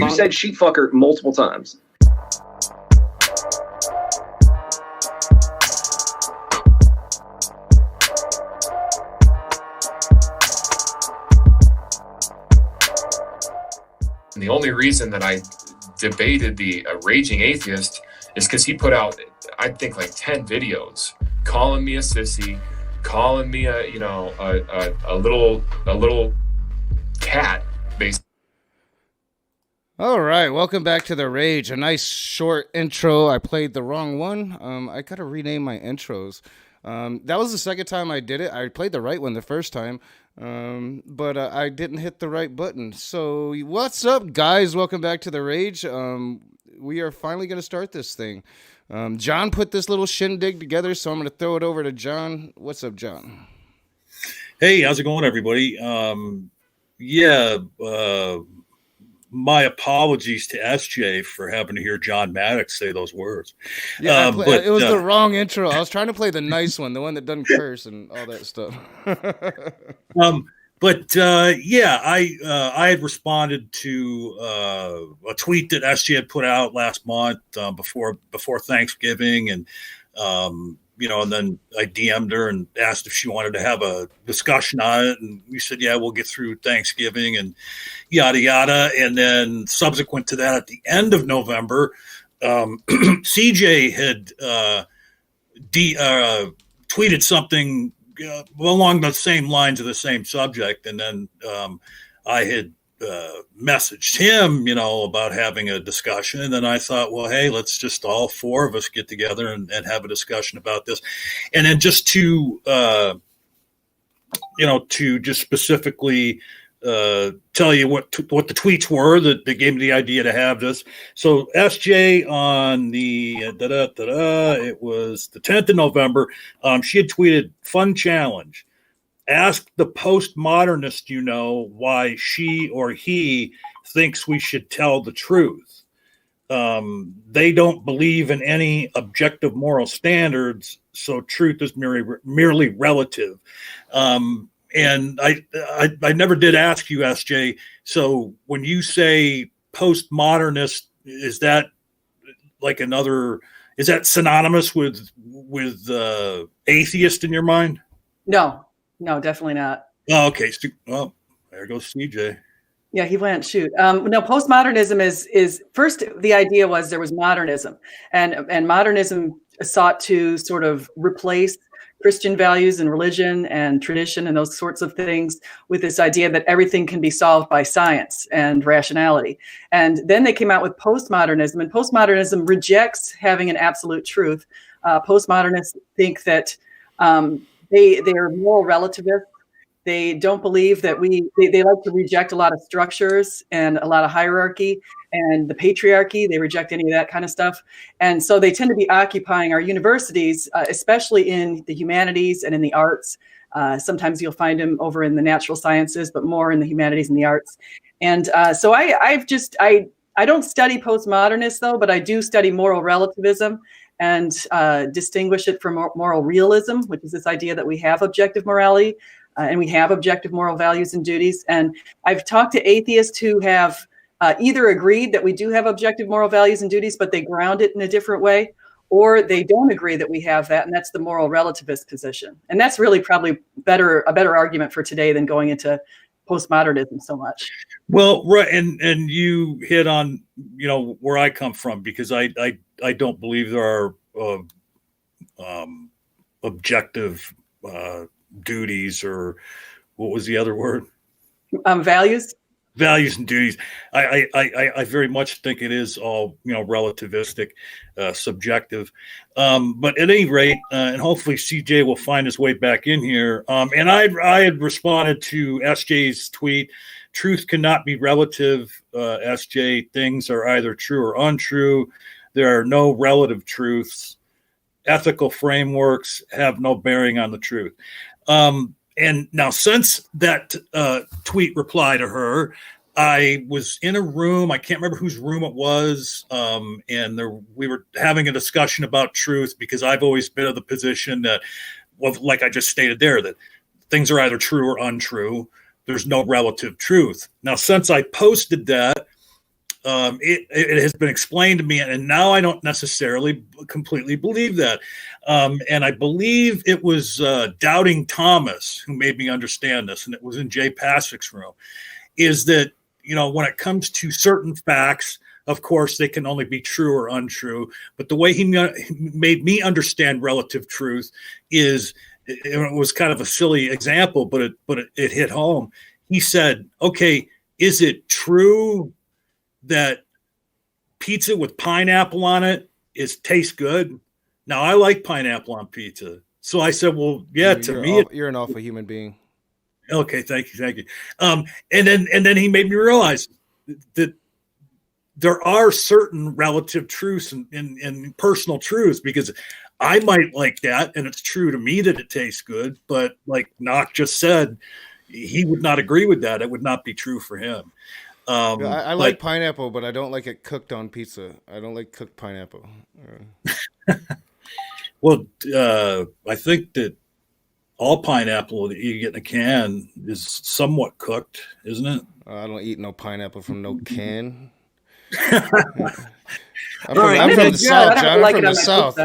You said sheep fucker multiple times. And the only reason that I debated the Raging Atheist is because he put out, I think, like 10 videos calling me a sissy, calling me a little cat, basically. All right, welcome back to The Rage. A nice short intro. I played the wrong one. I got to rename my intros. That was the second time I did it. I played the right one the first time, but I didn't hit the right button. So what's up, guys? Welcome back to The Rage. We are finally going to start this thing. John put this little shindig together, so I'm going to throw it over to John. What's up, John? Hey, how's it going, everybody? My apologies to SJ for having to hear John Maddox say those words. Yeah, but it was the wrong intro. I was trying to play the nice one, the one that doesn't curse and all that stuff. I had responded to a tweet that SJ had put out last month before Thanksgiving, and and then I DM'd her and asked if she wanted to have a discussion on it. And we said, yeah, we'll get through Thanksgiving and yada, yada. And then subsequent to that, at the end of November, CJ had tweeted something along the same lines of the same subject. And then I had messaged him, about having a discussion. And then I thought, well, hey, let's just all four of us get together and have a discussion about this. And then just to just specifically tell you what the tweets were that gave me the idea to have this. So SJ on the it was the 10th of November. She had tweeted, "Fun challenge. Ask the postmodernist why she or he thinks we should tell the truth. They don't believe in any objective moral standards, so truth is merely relative." And I never did ask you, SJ. So when you say postmodernist, is that like is that synonymous with atheist in your mind? No, definitely not. Oh, okay. Well, there goes CJ. Yeah, he went, shoot. No, postmodernism is first, the idea was there was modernism, and modernism sought to sort of replace Christian values and religion and tradition and those sorts of things with this idea that everything can be solved by science and rationality. And then they came out with postmodernism, and postmodernism rejects having an absolute truth. Postmodernists think that they are moral relativists. They don't believe that they like to reject a lot of structures and a lot of hierarchy and the patriarchy. They reject any of that kind of stuff. And so they tend to be occupying our universities, especially in the humanities and in the arts. Sometimes you'll find them over in the natural sciences, but more in the humanities and the arts. And so I don't study postmodernists, though, but I do study moral relativism and distinguish it from moral realism, which is this idea that we have objective morality and we have objective moral values and duties. And I've talked to atheists who have either agreed that we do have objective moral values and duties, but they ground it in a different way, or they don't agree that we have that, and that's the moral relativist position. And that's really probably a better argument for today than going into postmodernism so much. Well, right, and you hit on where I come from, because I don't believe there are objective duties, or what was the other word? Values and duties. I very much think it is all relativistic, subjective. But at any rate, and hopefully CJ will find his way back in here. And I had responded to SJ's tweet. Truth cannot be relative, SJ. Things are either true or untrue. There are no relative truths. Ethical frameworks have no bearing on the truth. And now, since that tweet reply to her, I was in a room. I can't remember whose room it was. And we were having a discussion about truth, because I've always been of the position that, well, like I just stated there, that things are either true or untrue. There's no relative truth. Now, since I posted that, it has been explained to me, and now I don't necessarily completely believe that. And I believe it was Doubting Thomas who made me understand this, and it was in Jay Passick's room, is that, when it comes to certain facts, of course, they can only be true or untrue. But the way he made me understand relative truth is, it was kind of a silly example, but it hit home. He said, okay, is it true that pizza with pineapple on it tastes good? Now, I like pineapple on pizza. So I said, well, yeah, you're an awful human being. Okay, thank you. And then he made me realize that there are certain relative truths and personal truths, because I might like that, and it's true to me that it tastes good, but like Knock just said, he would not agree with that. It would not be true for him. I like pineapple, but I don't like it cooked on pizza. I don't like cooked pineapple. Well, I think that all pineapple that you get in a can is somewhat cooked, isn't it? I don't eat no pineapple from no can. I'm from the South, John. I'm from the South.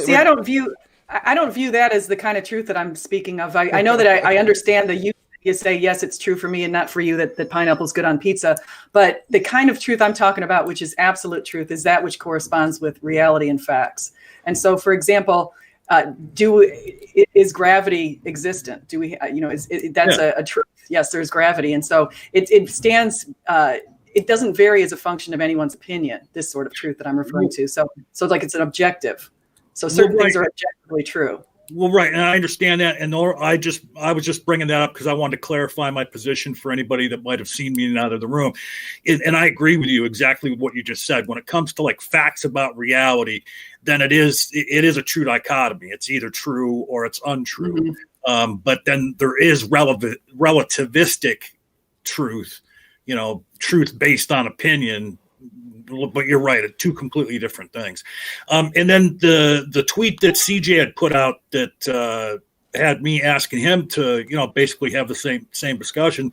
See, I don't view that as the kind of truth that I'm speaking of. I know that I understand that you say, yes, it's true for me and not for you that pineapple is good on pizza. But the kind of truth I'm talking about, which is absolute truth, is that which corresponds with reality and facts. And so, for example, is gravity existent? Do we, that's a truth? Yes, there's gravity. And so it stands, it doesn't vary as a function of anyone's opinion, this sort of truth that I'm referring to. So like it's an objective. So certain things are objectively true. Well, right, and I understand that, and I was just bringing that up because I wanted to clarify my position for anybody that might have seen me in and out of the room, and I agree with you exactly with what you just said. When it comes to like facts about reality, then it is a true dichotomy. It's either true or it's untrue. Mm-hmm. But then there is relativistic truth, truth based on opinion. But you're right, two completely different things. And then the tweet that CJ had put out that had me asking him to, basically have the same discussion.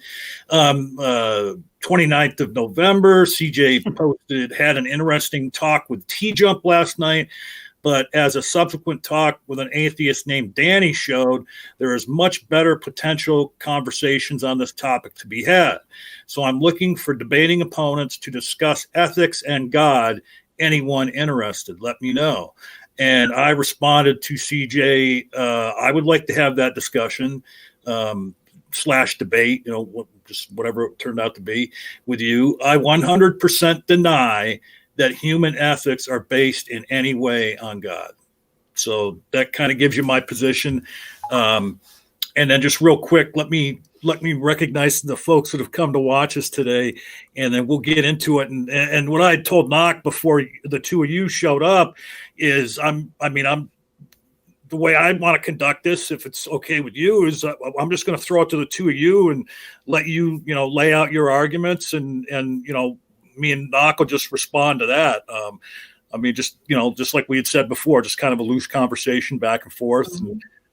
29th of November, CJ posted, had an interesting talk with T-Jump last night. But as a subsequent talk with an atheist named Danny showed, there is much better potential conversations on this topic to be had. So I'm looking for debating opponents to discuss ethics and God. Anyone interested, let me know. And I responded to CJ, I would like to have that discussion / debate, just whatever it turned out to be with you. I 100% deny that human ethics are based in any way on God. So that kind of gives you my position. And then just real quick, let me recognize the folks that have come to watch us today, and then we'll get into it. And what I told Knock before the two of you showed up is the way I want to conduct this, if it's okay with you, is I'm just going to throw it to the two of you and let you, lay out your arguments and me and Knock will just respond to that. Just like we had said before, just kind of a loose conversation back and forth.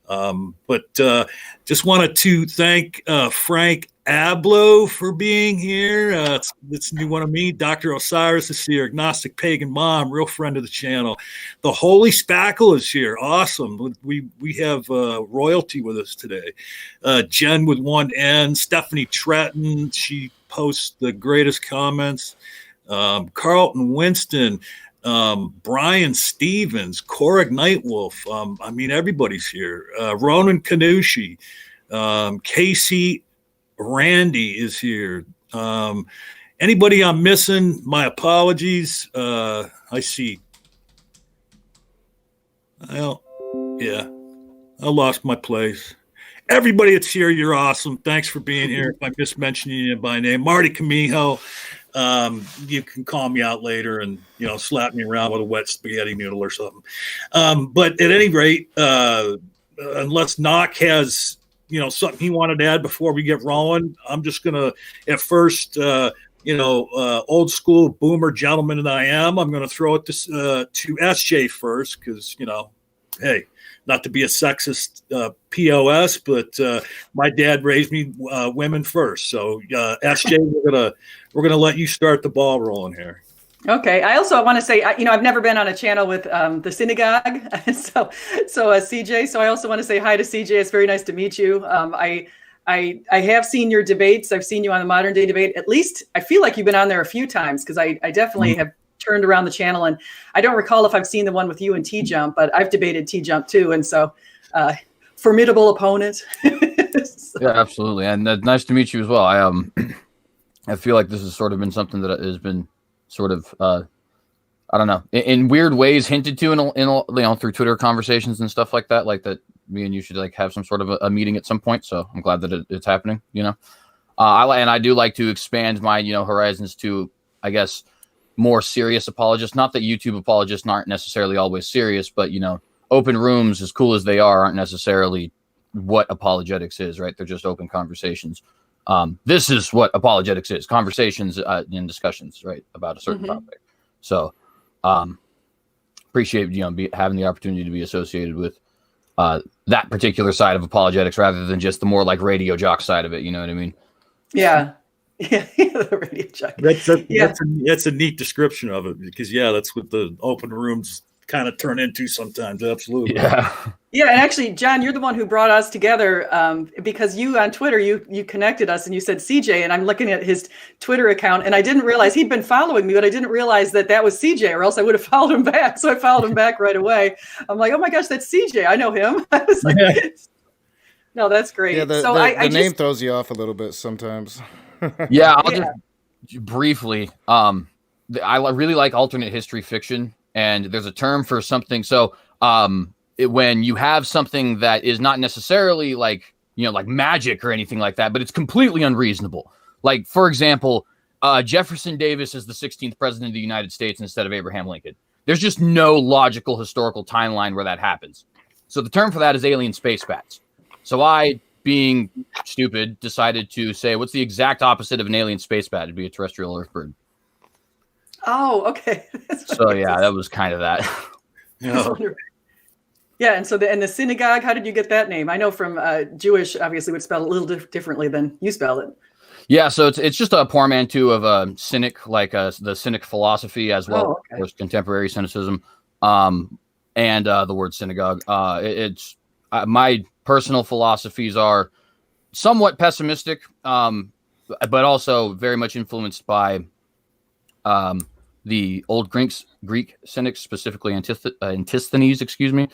Mm-hmm. But just wanted to thank Frank Abloh for being here. It's a new one of me. Dr. Osiris is here. Agnostic Pagan Mom, real friend of the channel. The Holy Spackle is here. Awesome. We have royalty with us today. Jen with one N. Stephanie Tretton. She posts the greatest comments. Carlton Winston. Brian Stevens, Korag Nightwolf. Everybody's here. Ronan Kanushi, Casey Randy is here. Anybody I'm missing, my apologies. I see. Well, yeah, I lost my place. Everybody that's here, you're awesome. Thanks for being here. If I miss mentioning you by name, Marty Camijo. You can call me out later and slap me around with a wet spaghetti noodle or something. But at any rate, unless Knock has something he wanted to add before we get rolling, I'm just gonna at first old school boomer gentleman that I am, I'm gonna throw it to SJ first because hey, not to be a sexist POS, but my dad raised me women first. So SJ, we're gonna let you start the ball rolling here. Okay. I also want to say, I've never been on a channel with the synagogue, so CJ. So I also want to say hi to CJ. It's very nice to meet you. I have seen your debates. I've seen you on the Modern Day Debate. At least I feel like you've been on there a few times, because I definitely have turned around the channel, and I don't recall if I've seen the one with you and T-Jump, but I've debated T-Jump too, and so formidable opponent. So. Yeah, absolutely, and nice to meet you as well. I feel like this has sort of been something that has been sort of I don't know, in weird ways hinted to in through Twitter conversations and stuff like that me and you should like have some sort of a meeting at some point. So I'm glad that it's happening. I do like to expand my horizons to, I guess, more serious apologists. Not that YouTube apologists aren't necessarily always serious, but open rooms, as cool as they aren't necessarily what apologetics is, right? They're just open conversations. This is what apologetics is: conversations and discussions, right, about a certain topic. So appreciate having the opportunity to be associated with that particular side of apologetics rather than just the more like radio jock side of it. You know what I mean? Yeah. Yeah, the radio jock. That's a neat description of it, because that's what the open rooms kind of turn into sometimes. Absolutely. Yeah, and actually, John, you're the one who brought us together because you on Twitter, you connected us and you said CJ, and I'm looking at his Twitter account, and I didn't realize he'd been following me, but I didn't realize that was CJ, or else I would have followed him back. So I followed him back right away. I'm like, oh my gosh, that's CJ. I know him. I was like, no, that's great. Yeah, the name throws you off a little bit sometimes. Yeah, I'll just briefly. I really like alternate history fiction, and there's a term for something. So, when you have something that is not necessarily like magic or anything like that, but it's completely unreasonable. Like, for example, Jefferson Davis is the 16th president of the United States instead of Abraham Lincoln. There's just no logical historical timeline where that happens. So the term for that is alien space bats. So I, being stupid, decided to say, what's the exact opposite of an alien space bat? It'd be a terrestrial earthbird. Oh, okay. So yeah, that was kind of that. Yeah, and so the synagogue, how did you get that name? I know from Jewish, obviously, would spell it a little differently than you spell it. Yeah, so it's just a portmanteau of cynic, like the cynic philosophy, as well as contemporary cynicism, and the word synagogue. It's my personal philosophies are somewhat pessimistic, but also very much influenced by the old Greek cynics, specifically Antisthenes, excuse me.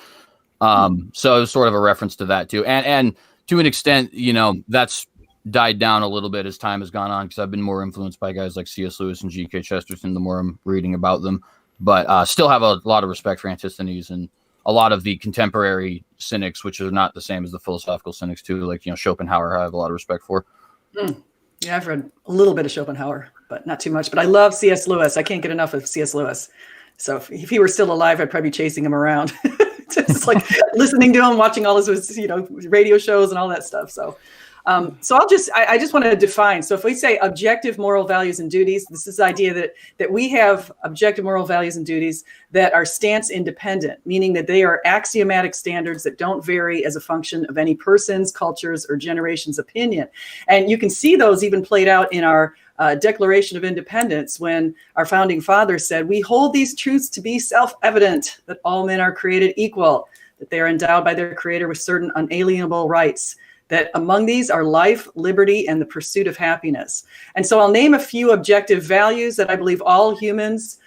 So sort of a reference to that too. And to an extent, that's died down a little bit as time has gone on, because I've been more influenced by guys like C.S. Lewis and G.K. Chesterton the more I'm reading about them. But still have a lot of respect for Antisthenes and a lot of the contemporary cynics, which are not the same as the philosophical cynics too, like Schopenhauer, I have a lot of respect for. Yeah, I've read a little bit of Schopenhauer, but not too much. But I love C.S. Lewis. I can't get enough of C.S. Lewis. So if he were still alive, I'd probably be chasing him around. Just like listening to him, watching all his radio shows and all that stuff. So I just want to define. So if we say objective moral values and duties, this is the idea that we have objective moral values and duties that are stance independent, meaning that they are axiomatic standards that don't vary as a function of any person's, culture's, or generation's opinion. And you can see those even played out in our Declaration of Independence, when our founding fathers said, "We hold these truths to be self-evident, that all men are created equal, that they are endowed by their creator with certain unalienable rights, that among these are life, liberty, and the pursuit of happiness." And so I'll name a few objective values that I believe all humans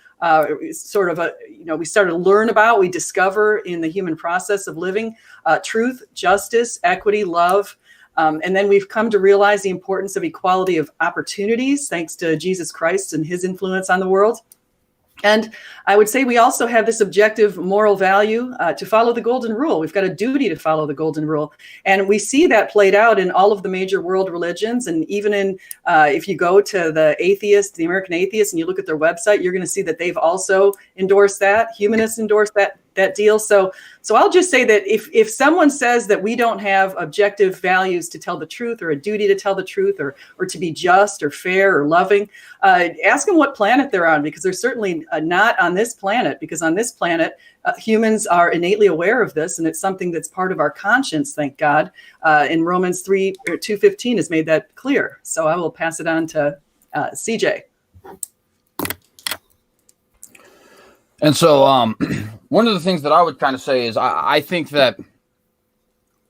we start to learn about, we discover in the human process of living: truth, justice, equity, love. And then we've come to realize the importance of equality of opportunities, thanks to Jesus Christ and his influence on the world. And I would say we also have this objective moral value to follow the golden rule. We've got a duty to follow the golden rule. And we see that played out in all of the major world religions. And even in, if you go to the American atheists, and you look at their website, you're going to see that they've also endorsed that. Humanists endorse that that deal. So I'll just say that if someone says that we don't have objective values to tell the truth, or a duty to tell the truth, or to be just or fair or loving, ask them what planet they're on, because they're certainly not on this planet, because on this planet, humans are innately aware of this, and it's something that's part of our conscience, thank God. In Romans 2:15 has made that clear. So I will pass it on to CJ. And so one of the things that I would kind of say is I think that,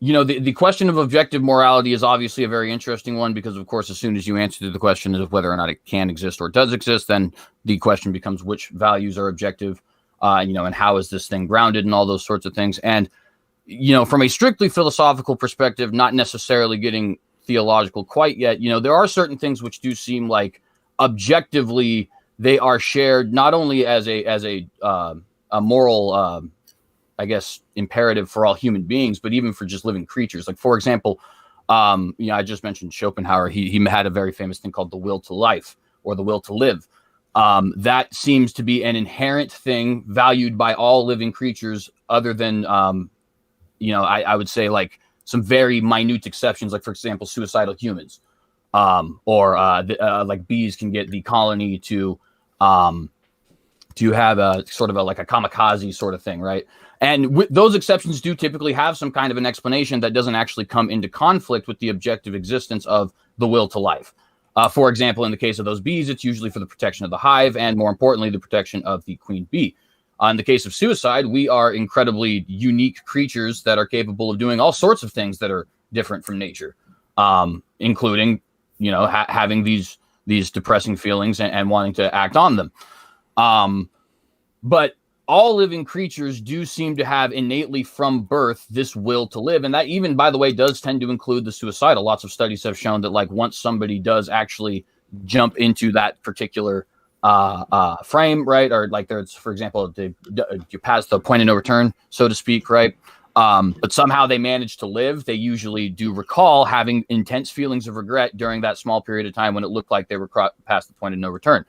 the question of objective morality is obviously a very interesting one, because, of course, as soon as you answer the question of whether or not it can exist or does exist, then the question becomes which values are objective, and how is this thing grounded and all those sorts of things. And, from a strictly philosophical perspective, not necessarily getting theological quite yet, there are certain things which do seem like objectively they are shared not only as a moral, I guess, imperative for all human beings, but even for just living creatures. Like, for example, I just mentioned Schopenhauer. He had a very famous thing called the will to life, or the will to live. That seems to be an inherent thing valued by all living creatures, other than, I would say, like, some very minute exceptions, like, for example, suicidal humans, or like bees can get the colony to have a sort of like a kamikaze sort of thing, right? And those exceptions do typically have some kind of an explanation that doesn't actually come into conflict with the objective existence of the will to life. For example, in the case of those bees, it's usually for the protection of the hive, and more importantly, the protection of the queen bee. In the case of suicide, we are incredibly unique creatures that are capable of doing all sorts of things that are different from nature, including, having these depressing feelings and wanting to act on them. But all living creatures do seem to have innately from birth this will to live. And that even, by the way, does tend to include the suicidal. Lots of studies have shown that, like, once somebody does actually jump into that particular frame, right? Or like there's, for example, you pass the point of no return, so to speak, right? But somehow they manage to live. They usually do recall having intense feelings of regret during that small period of time when it looked like they were past the point of no return.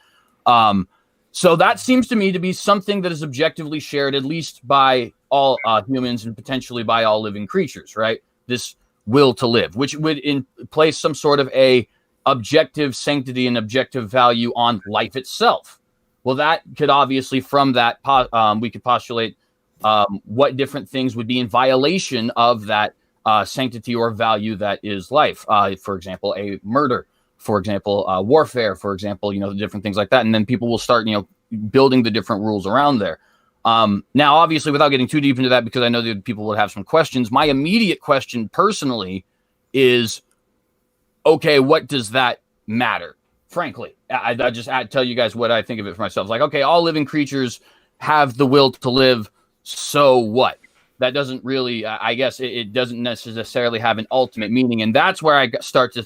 So that seems to me to be something that is objectively shared, at least by all humans and potentially by all living creatures, right? This will to live, which would place some sort of a objective sanctity and objective value on life itself. Well, that could obviously, from that, we could postulate what different things would be in violation of that sanctity or value that is life. For example, a murder. For example, warfare, for example, different things like that. And then people will start, building the different rules around there. Now, obviously, without getting too deep into that, because I know that people would have some questions, my immediate question personally is, okay, what does that matter? Frankly, I just tell you guys what I think of it for myself. Like, okay, all living creatures have the will to live. So what? That doesn't really, I guess it doesn't necessarily have an ultimate meaning. And that's where I start to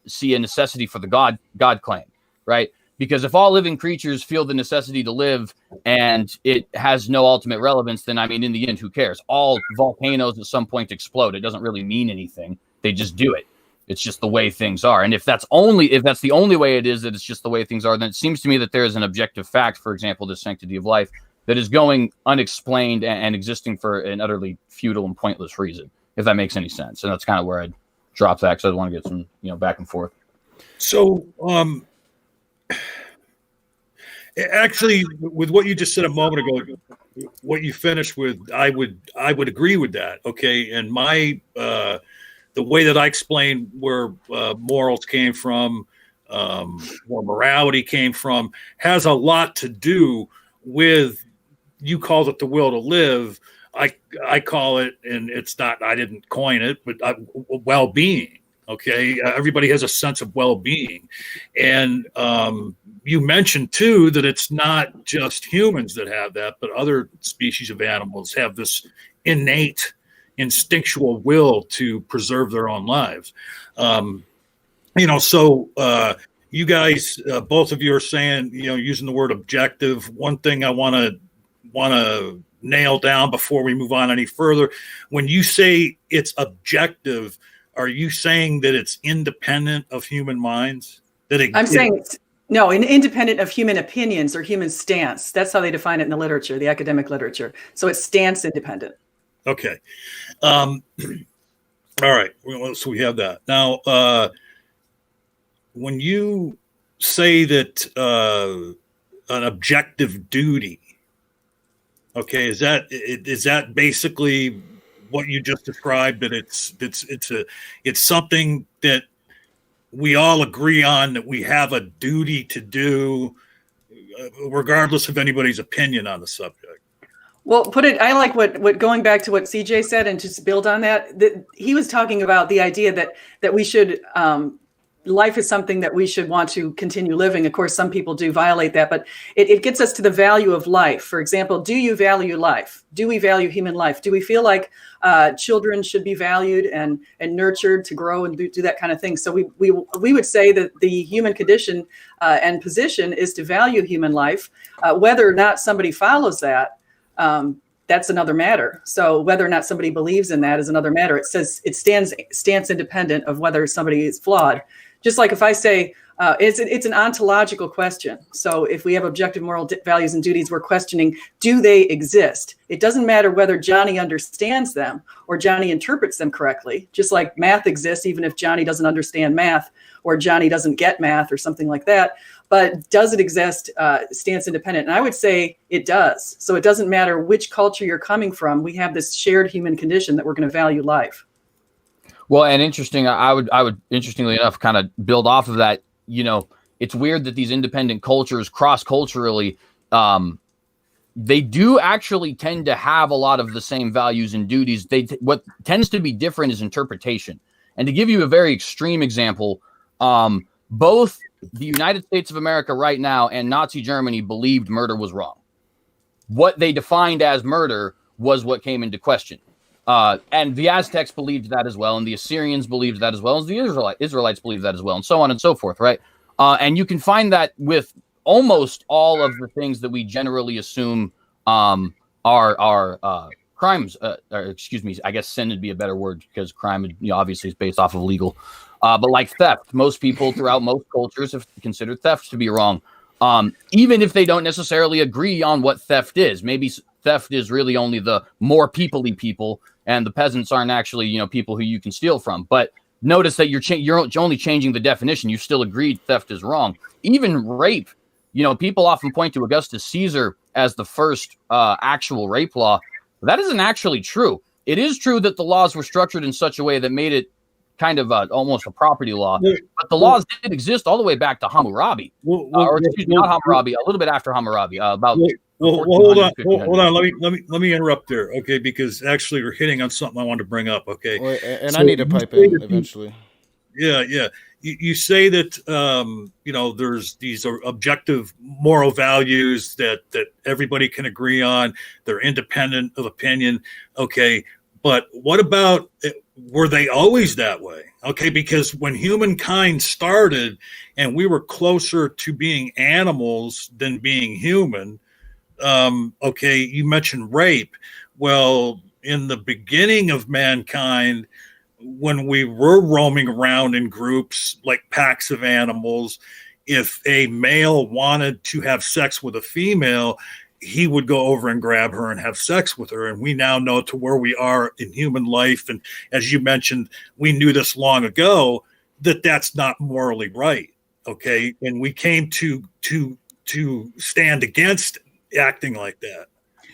see a necessity for the God claim, right? Because if all living creatures feel the necessity to live and it has no ultimate relevance, then, I mean, in the end, who cares? All volcanoes at some point explode. It doesn't really mean anything. They just do it. It's just the way things are. And if that's the only way it is, that it's just the way things are, then it seems to me that there is an objective fact, for example, the sanctity of life, that is going unexplained and existing for an utterly futile and pointless reason, if that makes any sense. And that's kind of where I'd drop that, because I want to get some, back and forth. So, actually, with what you just said a moment ago, what you finished with, I would agree with that. Okay, and my the way that I explained where morals came from, where morality came from, has a lot to do with, you called it the will to live. I call it, and it's not, I didn't coin it, but well-being. Okay. Everybody has a sense of well-being. And you mentioned too, that it's not just humans that have that, but other species of animals have this innate instinctual will to preserve their own lives. So you guys, both of you are saying, using the word objective. One thing I want to nail down before we move on any further. When you say it's objective, are you saying that it's independent of human minds? I'm saying No, independent of human opinions or human stance. That's how they define it in the literature, the academic literature. So it's stance independent. Okay. All right. Well, so we have that. Now, when you say that an objective duty, okay, is that basically what you just described? That it's something that we all agree on, that we have a duty to do, regardless of anybody's opinion on the subject. Well, I like what going back to what CJ said and just build on that he was talking about the idea that we should, life is something that we should want to continue living. Of course, some people do violate that, but it gets us to the value of life. For example, do you value life? Do we value human life? Do we feel like children should be valued and nurtured to grow and do that kind of thing? So we would say that the human condition and position is to value human life. Whether or not somebody follows that, that's another matter. So whether or not somebody believes in that is another matter. It says it stands independent of whether somebody is flawed. Just like if I say it's an ontological question. So if we have objective moral values and duties, we're questioning, do they exist? It doesn't matter whether Johnny understands them or Johnny interprets them correctly. Just like math exists, even if Johnny doesn't understand math or Johnny doesn't get math or something like that. But does it exist? Stands independent. And I would say it does. So it doesn't matter which culture you're coming from. We have this shared human condition that we're going to value life. Well, and interesting, I would interestingly enough kind of build off of that. You know, it's weird that these independent cultures cross-culturally, they do actually tend to have a lot of the same values and duties. What tends to be different is interpretation. And to give you a very extreme example, both the United States of America right now and Nazi Germany believed murder was wrong. What they defined as murder was what came into question. And the Aztecs believed that as well, and the Assyrians believed that as well, and the Israelites believed that as well, and so on and so forth, right? And you can find that with almost all of the things that we generally assume are crimes. Or excuse me, I guess sin would be a better word, because crime, obviously, is based off of legal. But like theft, most people throughout most cultures have considered theft to be wrong, even if they don't necessarily agree on what theft is. Maybe theft is really only the more people-y people, and the peasants aren't actually, people who you can steal from. But notice that you're only changing the definition. You still agreed theft is wrong. Even rape, people often point to Augustus Caesar as the first actual rape law. That isn't actually true. It is true that the laws were structured in such a way that made it kind of almost a property law, but the laws did exist all the way back to Hammurabi, or excuse me, not Hammurabi, a little bit after Hammurabi, about. Hold on. Let me interrupt there, okay? Because actually, we're hitting on something I wanted to bring up, okay? Well, and so I need to pipe in eventually. Yeah. You say that there's these objective moral values that everybody can agree on. They're independent of opinion, okay? But what about, were they always that way? Okay, because when humankind started and we were closer to being animals than being human, okay, you mentioned rape. Well, in the beginning of mankind, when we were roaming around in groups like packs of animals, if a male wanted to have sex with a female, he would go over and grab her and have sex with her. And we now know to where we are in human life. And as you mentioned, we knew this long ago, that that's not morally right. Okay. And we came to stand against acting like that.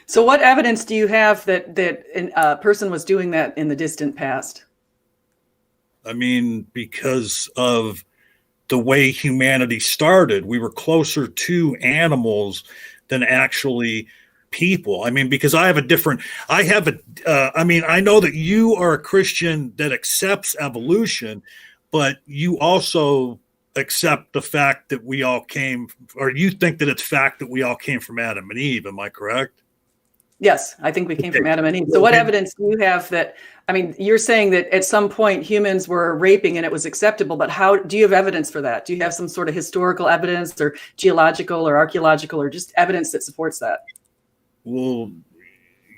So what evidence do you have that a person was doing that in the distant past? I mean, because of the way humanity started, we were closer to animals than actually people. I mean, because I know that you are a Christian that accepts evolution, but you also accept the fact that we all came, or you think that it's fact that we all came from Adam and Eve. Am I correct? Yes, I think we came from Adam and Eve. So what evidence do you have that, you're saying that at some point humans were raping and it was acceptable, but how do you have evidence for that? Do you have some sort of historical evidence or geological or archaeological or just evidence that supports that? Well,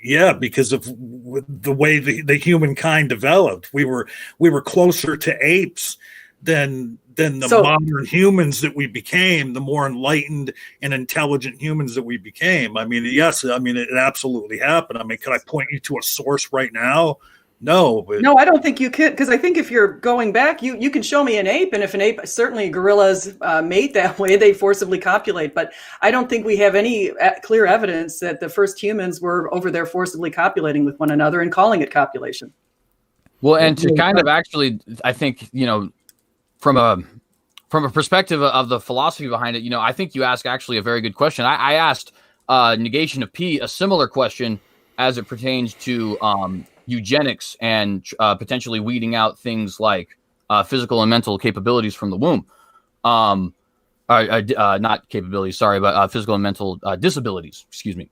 yeah, because of the way the humankind developed. We were closer to apes than than the modern humans that we became, the more enlightened and intelligent humans that we became. I mean, yes, I mean, it absolutely happened. I mean, could I point you to a source right now? No, but no, I don't think you could, because I think if you're going back, you can show me an ape, and if an ape, certainly gorillas mate that way, they forcibly copulate. But I don't think we have any clear evidence that the first humans were over there forcibly copulating with one another and calling it copulation. Well, and to kind of actually, I think, you know, from a perspective of the philosophy behind it, you know, I think you ask actually a very good question. I asked Negation of P a similar question as it pertains to eugenics and potentially weeding out things like physical and mental capabilities from the womb. Not capabilities, sorry, but physical and mental disabilities, excuse me.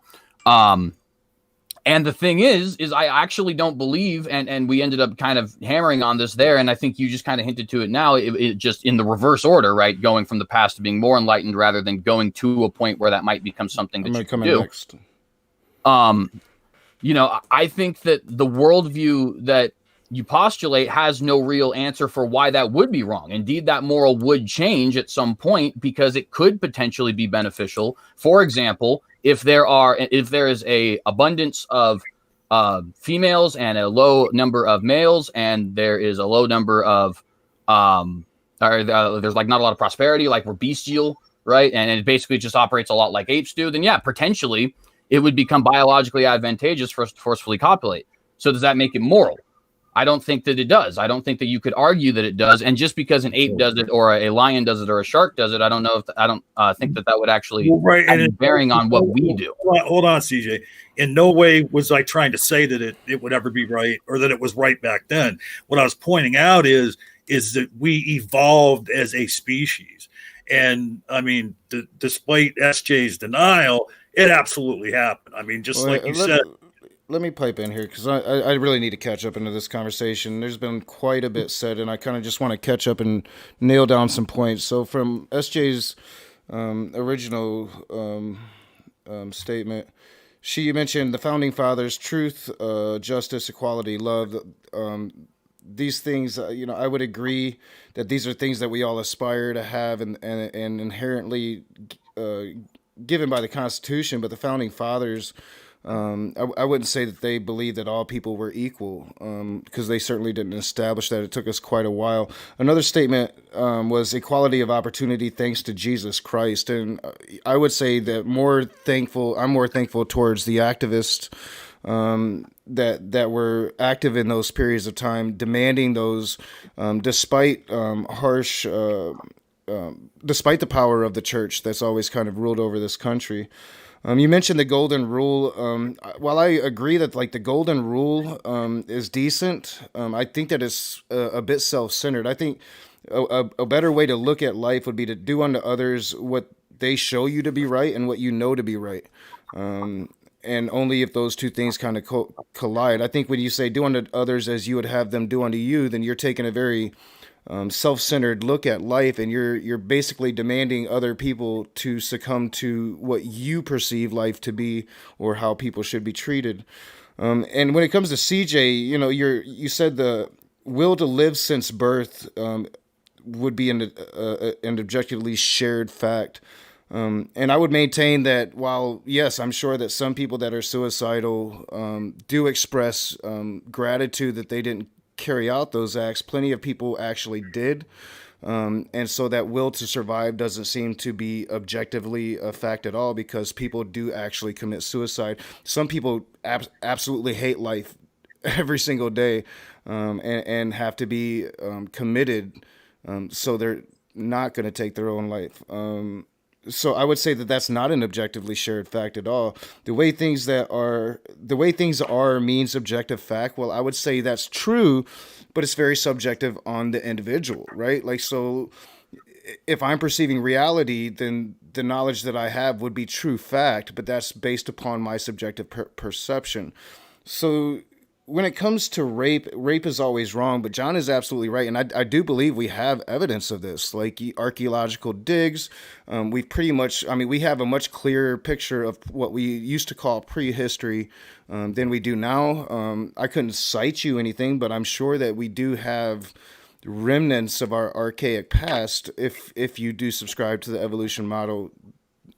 And the thing is I actually don't believe, and we ended up kind of hammering on this there, and I think you just kind of hinted to it now, it just in the reverse order, right? Going from the past to being more enlightened rather than going to a point where that might become something that you can do. Next. You know, I think that the worldview that you postulate has no real answer for why that would be wrong. Indeed, that moral would change at some point because it could potentially be beneficial. For example, if there is a abundance of females and a low number of males, and there is a low number of there's like not a lot of prosperity, like we're bestial, right? And it basically just operates a lot like apes do. Then yeah, potentially it would become biologically advantageous for us to forcefully copulate. So does that make it moral? I don't think that it does. I don't think that you could argue that it does. And just because an ape does it, or a lion does it, or a shark does it, I don't know if I don't think that would actually have a bearing on what we do. Hold on, CJ. In no way was I trying to say that it would ever be right, or that it was right back then. What I was pointing out is that we evolved as a species. And I mean, despite SJ's denial, it absolutely happened. I mean, just like you said. Let me pipe in here because I really need to catch up into this conversation. There's been quite a bit said, and I kind of just want to catch up and nail down some points. So from SJ's original statement, she mentioned the Founding Fathers, truth, justice, equality, love. These things, you know, I would agree that these are things that we all aspire to have and inherently given by the Constitution. But the Founding Fathers, I wouldn't say that they believed that all people were equal, because they certainly didn't establish that. It took us quite a while. Another statement was equality of opportunity thanks to Jesus Christ. And I would say that I'm more thankful towards the activists that were active in those periods of time, demanding those, despite despite the power of the church that's always kind of ruled over this country. You mentioned the golden rule. While I agree that like the golden rule is decent, I think that it's a bit self-centered. I think a better way to look at life would be to do unto others what they show you to be right and what you know to be right. And only if those two things kind of collide. I think when you say do unto others as you would have them do unto you, then you're taking a very self-centered look at life, and you're basically demanding other people to succumb to what you perceive life to be or how people should be treated. And when it comes to CJ, you know, you said the will to live since birth would be an objectively shared fact. And I would maintain that while, yes, I'm sure that some people that are suicidal do express gratitude that they didn't carry out those acts, plenty of people actually did. And so that will to survive doesn't seem to be objectively a fact at all, because people do actually commit suicide. Some people absolutely hate life every single day and have to be committed, so they're not going to take their own life. So I would say that that's not an objectively shared fact at all. The way things are means objective fact. Well, I would say that's true, but it's very subjective on the individual, right? Like, so if I'm perceiving reality, then the knowledge that I have would be true fact, but that's based upon my subjective perception. So when it comes to rape is always wrong, but John is absolutely right. And I do believe we have evidence of this, like archaeological digs. We have a much clearer picture of what we used to call prehistory than we do now. I couldn't cite you anything, but I'm sure that we do have remnants of our archaic past. If you do subscribe to the evolution model,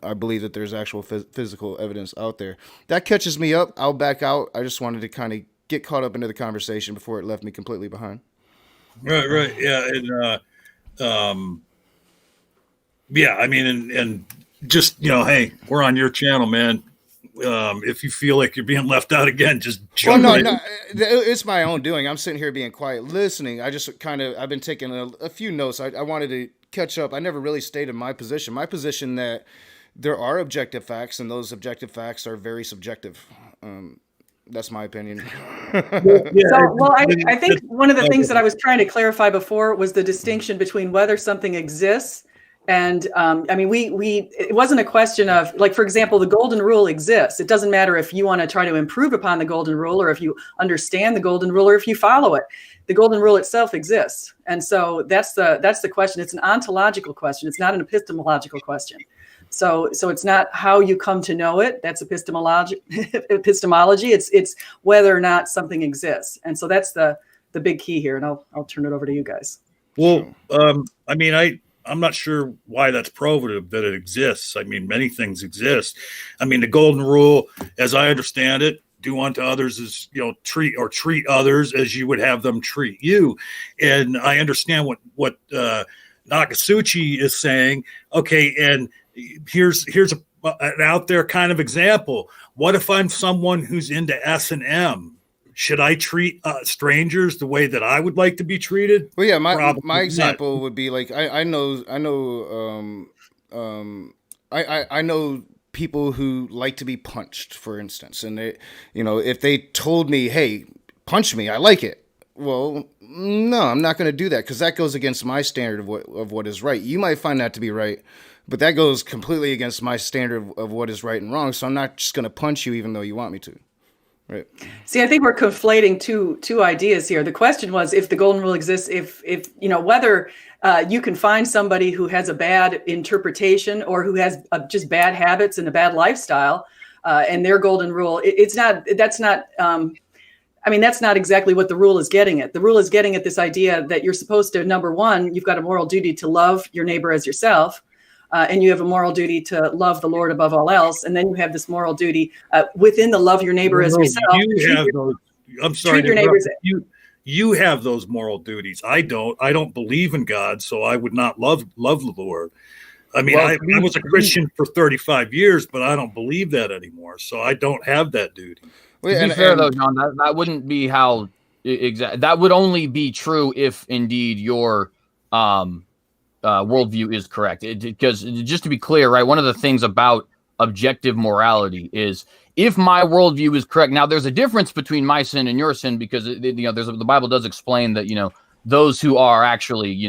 I believe that there's actual physical evidence out there. That catches me up. I'll back out. I just wanted to kind of get caught up into the conversation before it left me completely behind. Right. Yeah. And, yeah, I mean, and just, hey, we're on your channel, man. If you feel like you're being left out again, just jump in. No, it's my own doing. I'm sitting here being quiet, listening. I've been taking a few notes. I wanted to catch up. I never really stated my position. My position that there are objective facts, and those objective facts are very subjective. That's my opinion. I think one of the things that I was trying to clarify before was the distinction between whether something exists. And it wasn't a question of, like, for example, the golden rule exists. It doesn't matter if you want to try to improve upon the golden rule, or if you understand the golden rule, or if you follow it. The golden rule itself exists. And so that's the question. It's an ontological question. It's not an epistemological question. So it's not how you come to know it. That's epistemology. It's whether or not something exists. And so that's the big key here. And I'll turn it over to you guys. Well, I'm not sure why that's probative that it exists. I mean, many things exist. I mean, the golden rule, as I understand it, do unto others as, treat others as you would have them treat you. And I understand what Nakasuchi is saying. Okay. And here's an out there kind of example. What if I'm someone who's into S&M? Should I treat strangers the way that I would like to be treated? Well, yeah, my example would be like I know people who like to be punched, for instance, and they, if they told me, "Hey, punch me," I like it. Well, no, I'm not going to do that because that goes against my standard of what is right. You might find that to be right, but that goes completely against my standard of what is right and wrong. So I'm not just going to punch you even though you want me to. Right. See, I think we're conflating two ideas here. The question was if the golden rule exists, if whether you can find somebody who has a bad interpretation or who has just bad habits and a bad lifestyle, and their golden rule. That's not exactly what the rule is getting at. The rule is getting at this idea that you're supposed to, number one, you've got a moral duty to love your neighbor as yourself. And you have a moral duty to love the Lord above all else. And then you have this moral duty within the love your neighbor as yourself. You have those moral duties. I don't believe in God, so I would not love the Lord. I mean, I was a Christian for 35 years, but I don't believe that anymore. So I don't have that duty. To be fair, though, John, that wouldn't be how exactly. That would only be true if indeed your worldview is correct. Because just to be clear, right, one of the things about objective morality is if my worldview is correct. Now, there's a difference between my sin and your sin because the Bible does explain that those who are actually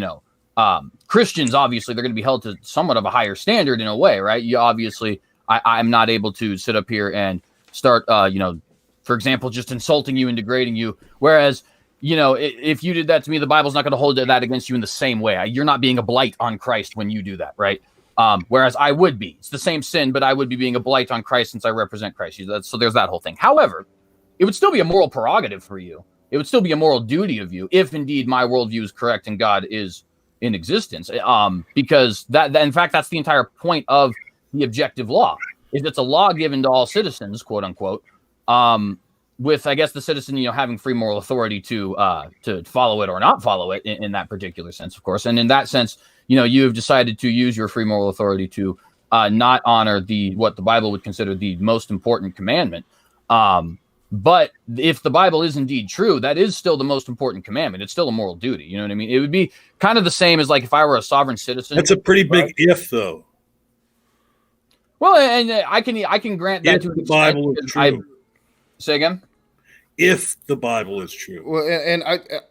Christians, obviously they're going to be held to somewhat of a higher standard in a way, right? You obviously, I'm not able to sit up here and start, for example, just insulting you and degrading you, whereas. If you did that to me, the Bible's not going to hold that against you in the same way. You're not being a blight on Christ when you do that, right? Whereas I would be. It's the same sin, but I would be being a blight on Christ since I represent Christ. So there's that whole thing. However, it would still be a moral prerogative for you. It would still be a moral duty of you if indeed my worldview is correct and God is in existence. Because that in fact, that's the entire point of the objective law. Is it's a law given to all citizens, quote unquote. With, I guess, the citizen, having free moral authority to follow it or not follow it in that particular sense, of course. And in that sense, you have decided to use your free moral authority to not honor what the Bible would consider the most important commandment. But if the Bible is indeed true, that is still the most important commandment. It's still a moral duty. You know what I mean? It would be kind of the same as like if I were a sovereign citizen. That's a pretty big if, though. Well, and I can grant that to the Bible is true. Say again? If the Bible is true. Well, and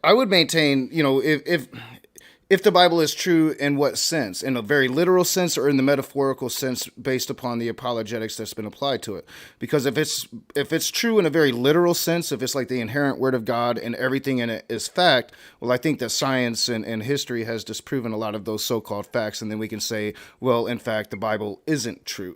I would maintain, if the Bible is true, in what sense? In a very literal sense or in the metaphorical sense based upon the apologetics that's been applied to it? Because if it's true in a very literal sense, if it's like the inherent word of God and everything in it is fact, well, I think that science and history has disproven a lot of those so-called facts, and then we can say, well, in fact, the Bible isn't true.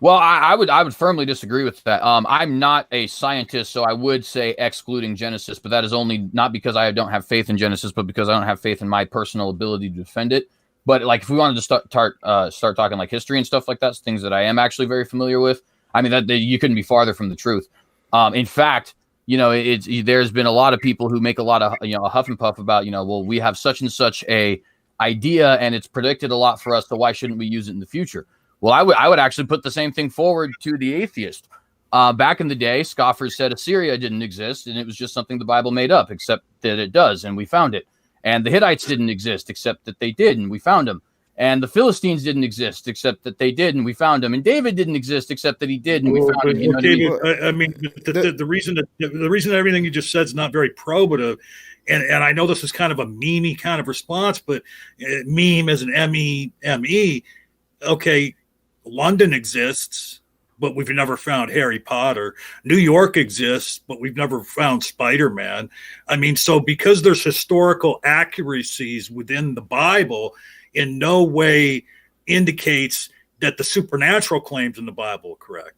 Well, I would firmly disagree with that. I'm not a scientist, so I would say excluding Genesis, but that is only not because I don't have faith in Genesis, but because I don't have faith in my personal ability to defend it. But like, if we wanted to start talking like history and stuff like that, things that I am actually very familiar with, I mean, that you couldn't be farther from the truth. In fact, there's been a lot of people who make a lot of a huff and puff about well, we have such and such a idea, and it's predicted a lot for us, so why shouldn't we use it in the future? Well, I would actually put the same thing forward to the atheist. Back in the day, scoffers said Assyria didn't exist, and it was just something the Bible made up, except that it does, and we found it. And the Hittites didn't exist, except that they did, and we found them. And the Philistines didn't exist, except that they did, and we found them. And David didn't exist, except that he did, and we found him. I mean, the reason that everything you just said is not very probative, and I know this is kind of a meme-y kind of response, but meme as an M-E-M-E. Okay, London exists, but we've never found Harry Potter. New York exists, but we've never found Spider-Man. I mean, so because there's historical accuracies within the Bible, in no way indicates that the supernatural claims in the Bible are correct.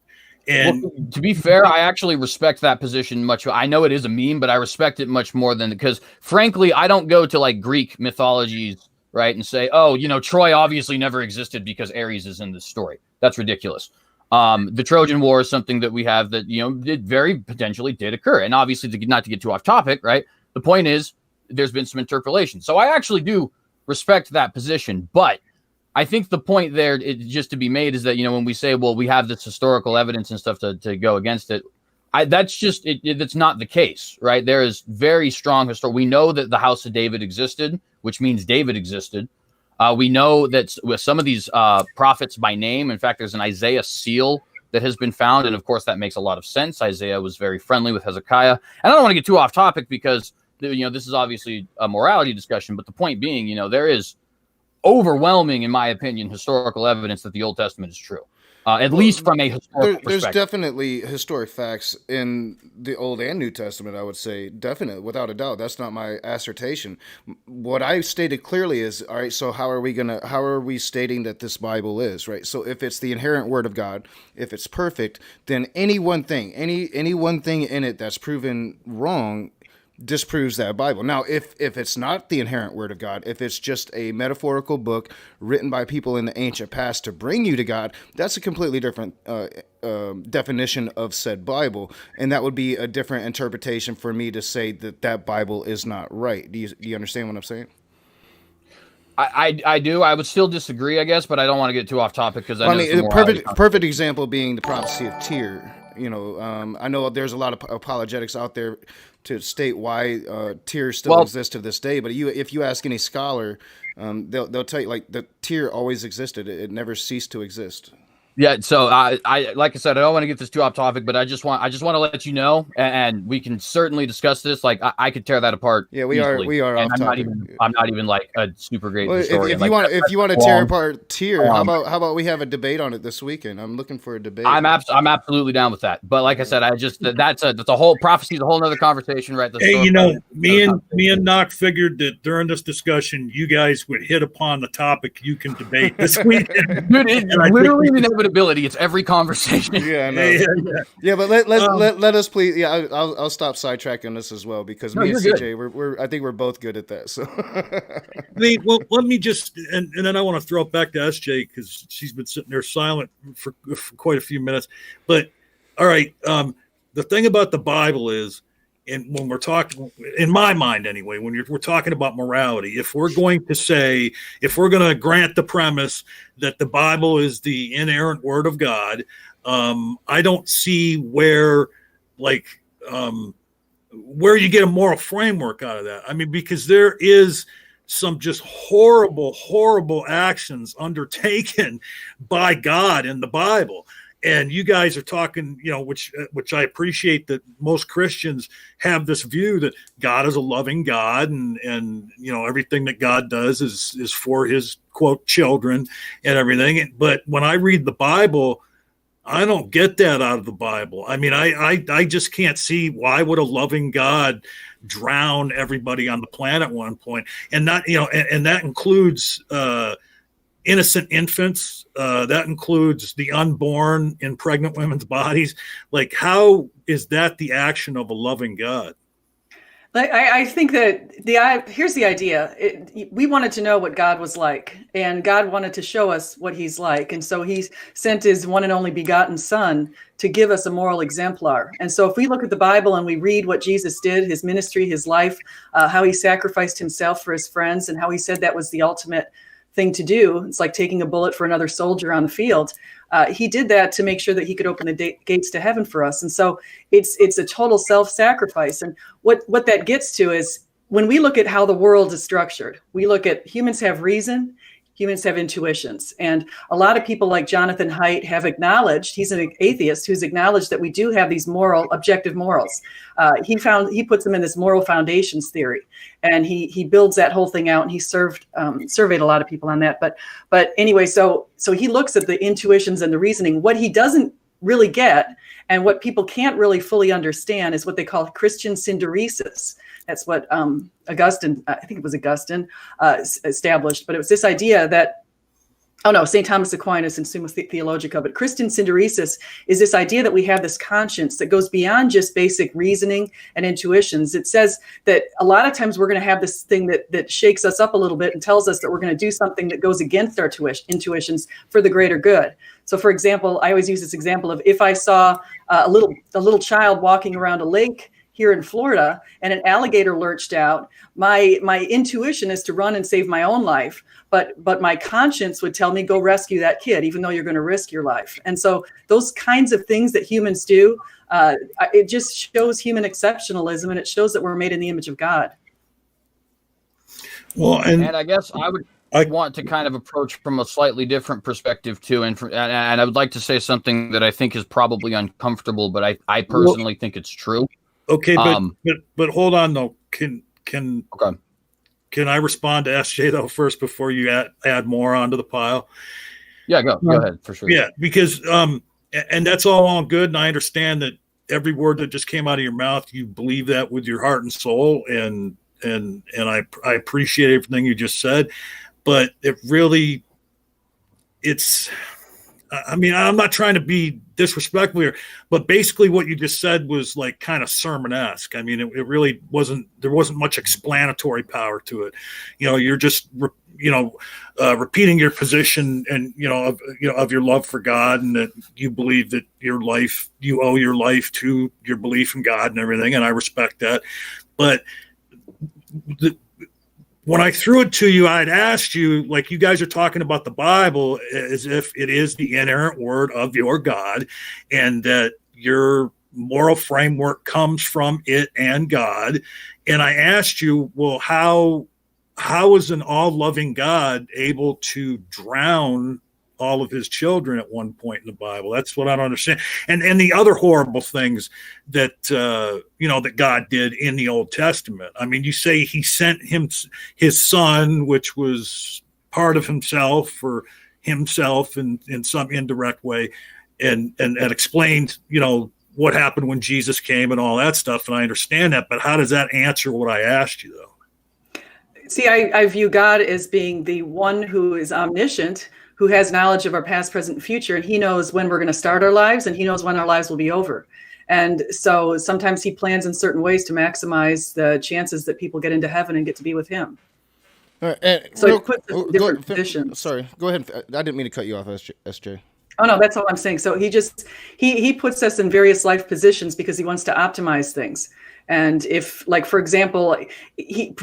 And well, to be fair, I actually respect that position much. I know it is a meme, but I respect it much more than, because frankly, I don't go to like Greek mythologies, right, and say, oh, Troy obviously never existed because Ares is in this story. That's ridiculous. The Trojan War is something that we have that, did very potentially did occur. And obviously, not to get too off topic, right? The point is, there's been some interpolation. So I actually do respect that position. But I think the point there, just to be made, is that, when we say, well, we have this historical evidence and stuff to go against it, that's not the case, right? There is very strong history. We know that the house of David existed, which means David existed. We know that with some of these prophets by name, in fact, there's an Isaiah seal that has been found. And of course, that makes a lot of sense. Isaiah was very friendly with Hezekiah. And I don't want to get too off topic because, this is obviously a morality discussion. But the point being, there is overwhelming, in my opinion, historical evidence that the Old Testament is true. At least from a historical perspective. There's definitely historic facts in the Old and New Testament, I would say. Definitely, without a doubt. That's not my assertion. What I stated clearly is, all right, so how are we stating that this Bible is, right? So if it's the inherent word of God, if it's perfect, then any one thing in it that's proven wrong disproves that Bible. Now, if it's not the inherent word of God, if it's just a metaphorical book written by people in the ancient past to bring you to God, that's a completely different definition of said Bible, and that would be a different interpretation for me to say that Bible is not right. Do you understand what I'm saying? I do. I would still disagree, I guess, but I don't want to get too off topic because I mean, perfect example being the prophecy of Tyr. I know there's a lot of apologetics out there to state why Tyr still exists to this day. But if you ask any scholar, they'll tell you like the Tyr always existed. It never ceased to exist. Yeah, so I like I said, I don't want to get this too off topic, but I just want to let you know, and we can certainly discuss this. Like I could tear that apart. Yeah, we are off topic. I'm not even like a super great well, historian. If you want to tear apart Tyr, how about we have a debate on it this weekend? I'm looking for a debate. I'm absolutely down with that. But like I said, that's a whole prophecy, a whole other conversation, right? Hey, me and Knock figured that during this discussion, you guys would hit upon the topic you can debate this weekend. Dude, it's literally an inevitability. It's every conversation. Yeah, I know. Yeah, but let us please. Yeah, I'll stop sidetracking this as well because me and CJ, I think we're both good at that. So, well, let me just and then I want to throw it back to SJ because she's been sitting there silent for quite a few minutes. But all right, the thing about the Bible is, and when we're talking, in my mind anyway, when we're talking about morality, if we're going to grant the premise that the Bible is the inerrant word of God, I don't see where you get a moral framework out of that. I mean, because there is some just horrible actions undertaken by God in the Bible. And you guys are talking, which I appreciate that most Christians have this view that God is a loving God and everything that God does is for his quote children and everything. But when I read the Bible, I don't get that out of the Bible. I mean, I just can't see why would a loving God drown everybody on the planet at one point, and not and that includes innocent infants. That includes the unborn in pregnant women's bodies. Like, how is that the action of a loving God? I think that here's the idea. We wanted to know what God was like, and God wanted to show us what he's like. And so he sent his one and only begotten son to give us a moral exemplar. And so if we look at the Bible and we read what Jesus did, his ministry, his life, how he sacrificed himself for his friends, and how he said that was the ultimate thing to do. It's like taking a bullet for another soldier on the field. He did that to make sure that he could open the gates to heaven for us. And so it's a total self-sacrifice. And what that gets to is when we look at how the world is structured, we look at humans have reason, humans have intuitions. And a lot of people like Jonathan Haidt have acknowledged, he's an atheist who's acknowledged that we do have these objective morals. He puts them in this moral foundations theory. And he builds that whole thing out, and he surveyed a lot of people on that. But anyway, so he looks at the intuitions and the reasoning. What he doesn't really get, and what people can't really fully understand, is what they call Christian synderesis. That's what Augustine, I think it was Augustine, established. But it was this idea that, St. Thomas Aquinas in Summa Theologica. But Christian synderesis is this idea that we have this conscience that goes beyond just basic reasoning and intuitions. It says that a lot of times we're going to have this thing that shakes us up a little bit and tells us that we're going to do something that goes against our intuitions for the greater good. So, for example, I always use this example of if I saw a little child walking around a lake here in Florida and an alligator lurched out, my intuition is to run and save my own life. But my conscience would tell me, go rescue that kid, even though you're going to risk your life. And so those kinds of things that humans do, it just shows human exceptionalism, and it shows that we're made in the image of God. Well, and I guess I want to kind of approach from a slightly different perspective too, and I would like to say something that I think is probably uncomfortable, but I personally think it's true. Okay, but hold on though. Okay. Can I respond to SJ though first before you add more onto the pile? Yeah, go ahead for sure. Yeah, because and that's all good, and I understand that every word that just came out of your mouth, you believe that with your heart and soul, and I appreciate everything you just said, but I mean, I'm not trying to be disrespectful here, but basically what you just said was like kind of sermon-esque. I mean, it really wasn't, there wasn't much explanatory power to it. You're just, repeating your position and, of your love for God, and that you believe that you owe your life to your belief in God and everything. And I respect that. But when I threw it to you, I'd asked you, like, you guys are talking about the Bible as if it is the inerrant word of your God, and that your moral framework comes from it and God. And I asked you, well, how is an all-loving God able to drown all of his children at one point in the Bible? That's what I don't understand. And the other horrible things that that God did in the Old Testament. I mean, you say he sent his son, which was part of himself for himself in some indirect way, and explained what happened when Jesus came and all that stuff. And I understand that, but how does that answer what I asked you though? See, I view God as being the one who is omniscient, who has knowledge of our past, present, and future, and he knows when we're going to start our lives, and he knows when our lives will be over. And so sometimes he plans in certain ways to maximize the chances that people get into heaven and get to be with him. All right, so it puts us in different positions. Sorry, go ahead. I didn't mean to cut you off, SJ. Oh no, that's all I'm saying. So he puts us in various life positions because he wants to optimize things. And if, like, for example,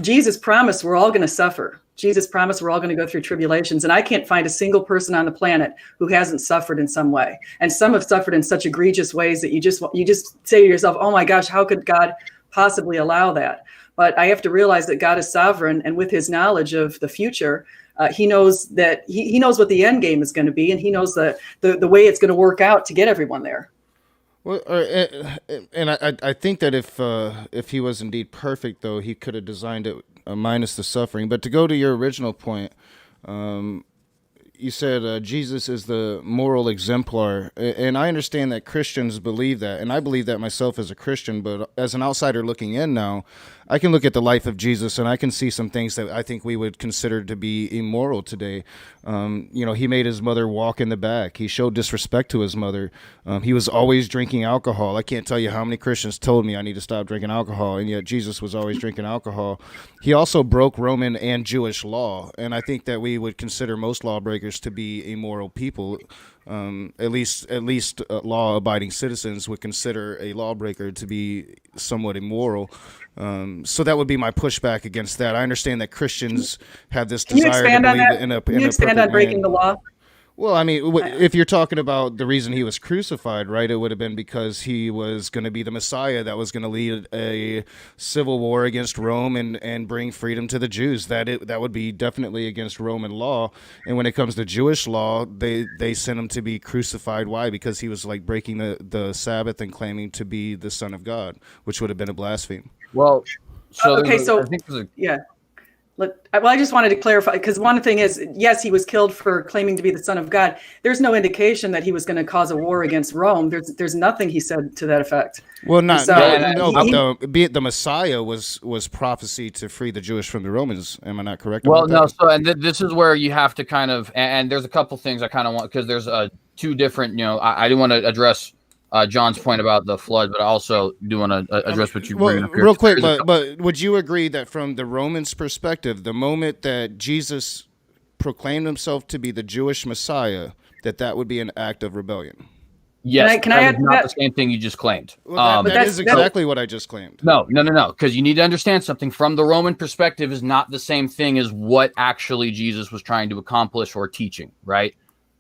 Jesus promised we're all going to suffer. Jesus promised we're all going to go through tribulations. And I can't find a single person on the planet who hasn't suffered in some way. And some have suffered in such egregious ways that you just say to yourself, oh my gosh, how could God possibly allow that? But I have to realize that God is sovereign, and with his knowledge of the future, he knows that he knows what the end game is going to be, and he knows the way it's going to work out to get everyone there. Well, and I think that if he was indeed perfect, though, he could have designed it minus the suffering. But to go to your original point, you said Jesus is the moral exemplar, and I understand that Christians believe that, and I believe that myself as a Christian. But as an outsider looking in now, I can look at the life of Jesus, and I can see some things that I think we would consider to be immoral today. He made his mother walk in the back. He showed disrespect to his mother. He was always drinking alcohol. I can't tell you how many Christians told me I need to stop drinking alcohol, and yet Jesus was always drinking alcohol. He also broke Roman and Jewish law, and I think that we would consider most lawbreakers to be immoral people. At least law-abiding citizens would consider a lawbreaker to be somewhat immoral. So that would be my pushback against that. I understand that Christians have this desire to believe in a Can you expand on breaking the law? Well, I mean, if you're talking about the reason he was crucified, right, it would have been because he was going to be the Messiah that was going to lead a civil war against Rome and bring freedom to the Jews. That would be definitely against Roman law. And when it comes to Jewish law, they sent him to be crucified. Why? Because he was like breaking the Sabbath and claiming to be the Son of God, which would have been a blasphemy. Well, yeah. Well, I just wanted to clarify, because one thing is, yes, he was killed for claiming to be the Son of God. There's no indication that he was going to cause a war against Rome. There's nothing he said to that effect. Well, but the Messiah was prophecy to free the Jewish from the Romans. Am I not correct? Well, no. So, and this is where you have to kind of, and there's a couple things I kind of want, because there's two different. I do want to address John's point about the flood, but I also do want to address what you bring up here. Real quick, but would you agree that from the Romans' perspective, the moment that Jesus proclaimed himself to be the Jewish Messiah, that would be an act of rebellion? Yes, can I add not the same thing you just claimed. Well, that is exactly what I just claimed. No, because you need to understand something. From the Roman perspective is not the same thing as what actually Jesus was trying to accomplish or teaching, right?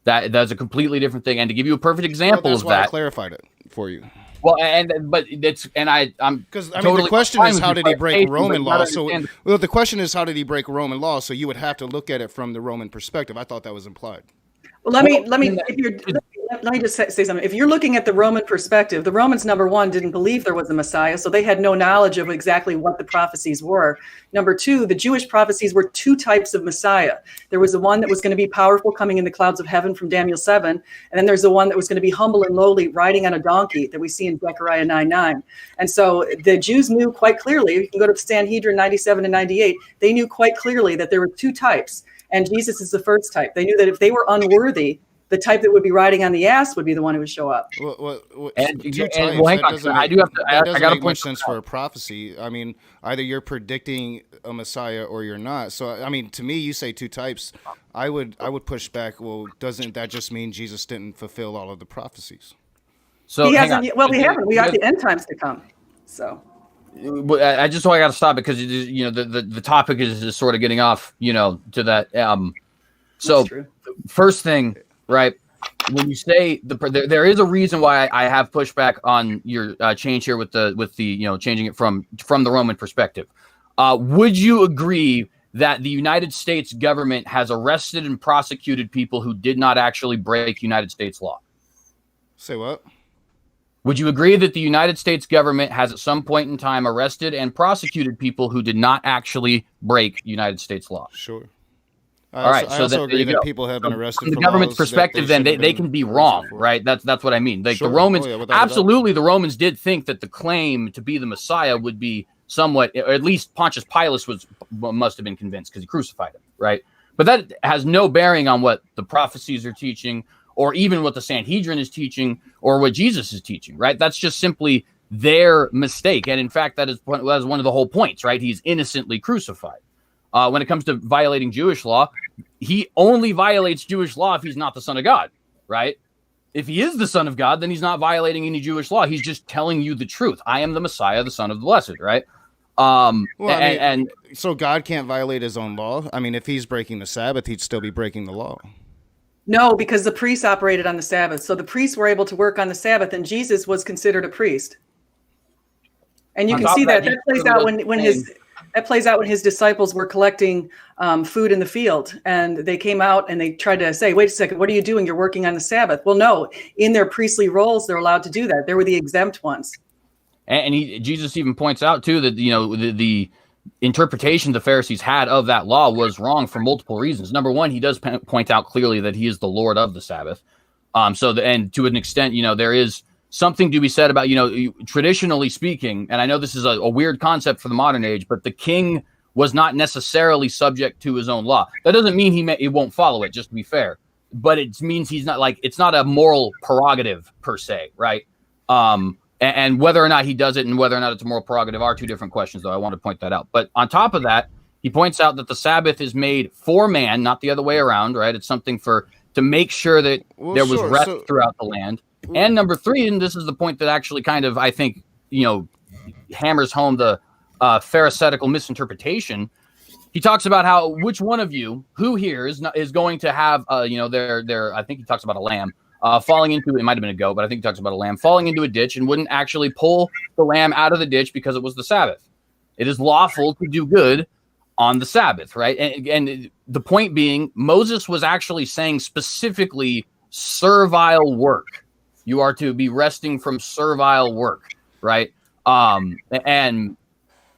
That's a completely different thing. And to give you a perfect example of that, I clarified it for you. Well, I'm because the question is how did he break Roman law? The question is how did he break Roman law? So you would have to look at it from the Roman perspective. I thought that was implied. Well, let me just say something. If you're looking at the Roman perspective, the Romans, number one, didn't believe there was a Messiah, so they had no knowledge of exactly what the prophecies were. Number two, the Jewish prophecies were two types of Messiah. There was the one that was going to be powerful, coming in the clouds of heaven from Daniel 7, and then there's the one that was going to be humble and lowly, riding on a donkey that we see in Zechariah 9:9. And so the Jews knew quite clearly, you can go to the Sanhedrin 97 and 98, they knew quite clearly that there were two types, and Jesus is the first type. They knew that if they were unworthy, the type that would be riding on the ass would be the one who would show up. That doesn't make much sense for a prophecy. I mean, either you're predicting a Messiah or you're not. So, I mean, to me, you say two types. I would push back. Well, doesn't that just mean Jesus didn't fulfill all of the prophecies? So he hasn't. Well, we haven't. We got the end times to come. So. I got to stop it because the topic is sort of getting off to that. So first thing. Right. When you say there is a reason why I have pushback on your change here with the changing it from the Roman perspective. Would you agree that the United States government has arrested and prosecuted people who did not actually break United States law? Say what? Would you agree that the United States government has at some point in time arrested and prosecuted people who did not actually break United States law? Sure. All right, I also agree that people have been arrested from the government's perspective. Then they can be wrong, right? That's what I mean. Like the Romans, absolutely, the Romans did think that the claim to be the Messiah would be somewhat, or at least Pontius Pilate must have been convinced because he crucified him, right? But that has no bearing on what the prophecies are teaching, or even what the Sanhedrin is teaching, or what Jesus is teaching, right? That's just simply their mistake, and in fact, that is one of the whole points, right? He's innocently crucified. When it comes to violating Jewish law, he only violates Jewish law if he's not the Son of God, right? If he is the Son of God, then he's not violating any Jewish law. He's just telling you the truth. I am the Messiah, the Son of the Blessed, right? So God can't violate his own law? I mean, if he's breaking the Sabbath, he'd still be breaking the law. No, because the priests operated on the Sabbath. So the priests were able to work on the Sabbath, and Jesus was considered a priest. And you can see that plays out when his disciples were collecting food in the field, and they came out and they tried to say, wait a second, what are you doing? You're working on the Sabbath. Well, no, in their priestly roles, they're allowed to do that. They were the exempt ones. And Jesus even points out too that, interpretation the Pharisees had of that law was wrong for multiple reasons. Number one, he does point out clearly that he is the Lord of the Sabbath. And to an extent, there is something to be said about, traditionally speaking, and I know this is a weird concept for the modern age, but the king was not necessarily subject to his own law. That doesn't mean he won't follow it, just to be fair. But it means he's not it's not a moral prerogative per se, right? And whether or not he does it and whether or not it's a moral prerogative are two different questions, though. I want to point that out. But on top of that, he points out that the Sabbath is made for man, not the other way around, right? It's something to make sure that there was rest throughout the land. And number three, and this is the point that actually kind of, I think, hammers home the Pharisaical misinterpretation. He talks about how which one of you who here is going to have, their I think he talks about a lamb falling into, it might have been a goat, but I think he talks about a lamb falling into a ditch and wouldn't actually pull the lamb out of the ditch because it was the Sabbath. It is lawful to do good on the Sabbath, right? And the point being, Moses was actually saying specifically servile work. You are to be resting from servile work, right? And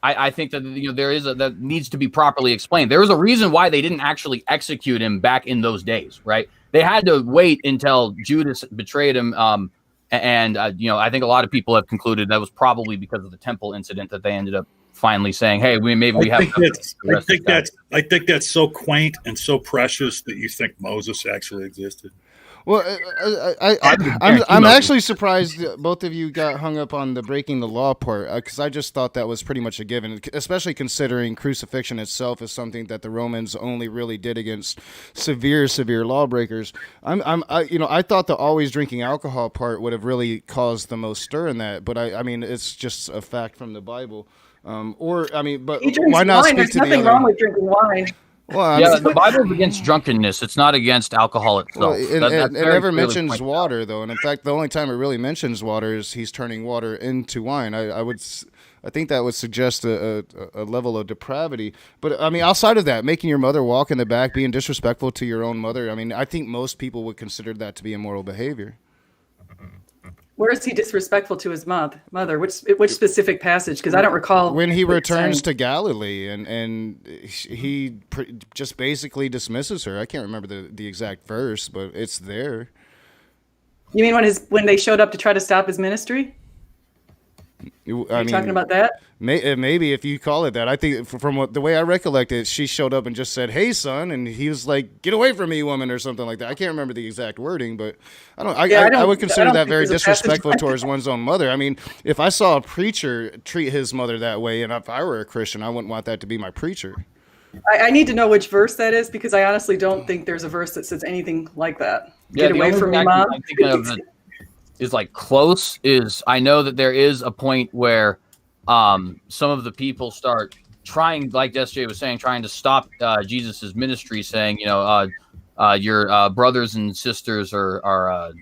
I think that that needs to be properly explained. There was a reason why they didn't actually execute him back in those days, right? They had to wait until Judas betrayed him, I think a lot of people have concluded that was probably because of the temple incident that they ended up finally saying, "Hey, I think that's so quaint and so precious that you think Moses actually existed." Well, I'm actually surprised that both of you got hung up on the breaking the law part, because I just thought that was pretty much a given, especially considering crucifixion itself is something that the Romans only really did against severe lawbreakers. I thought the always drinking alcohol part would have really caused the most stir in that, but I mean, it's just a fact from the Bible. But why not speak There's to the other? nothing wrong with drinking wine. Well, the Bible is against drunkenness. It's not against alcohol itself. Well, it never mentions water, though, and in fact, the only time it really mentions water is he's turning water into wine. I think that would suggest a level of depravity. But I mean, outside of that, making your mother walk in the back, being disrespectful to your own mother. I mean, I think most people would consider that to be immoral behavior. Where is he disrespectful to his mother? Which specific passage? Because I don't recall. When he returns to Galilee and he just basically dismisses her. I can't remember the exact verse, but it's there. You mean when they showed up to try to stop his ministry? Are you talking about that? Maybe if you call it that. I think from the way I recollect it, she showed up and just said, "Hey, son," and he was like, "Get away from me, woman," or something like that. I can't remember the exact wording, but I would consider that very disrespectful towards one's own mother. I mean, if I saw a preacher treat his mother that way, and if I were a Christian, I wouldn't want that to be my preacher. I need to know which verse that is, because I honestly don't think there's a verse that says anything like that. Get away from me, mom. I'm thinking of is like close is I know that there is a point where some of the people start trying, like SJ was saying, trying to stop Jesus's ministry, saying, your brothers and sisters are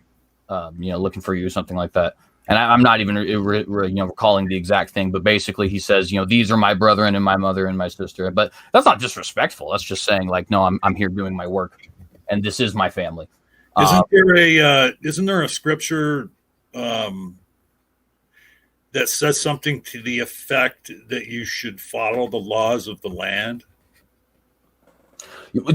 looking for you, something like that. And I'm not even recalling the exact thing, but basically he says, these are my brethren and my mother and my sister. But that's not disrespectful. That's just saying, like, no, I'm here doing my work, and this is my family. Isn't there a scripture that says something to the effect that you should follow the laws of the land?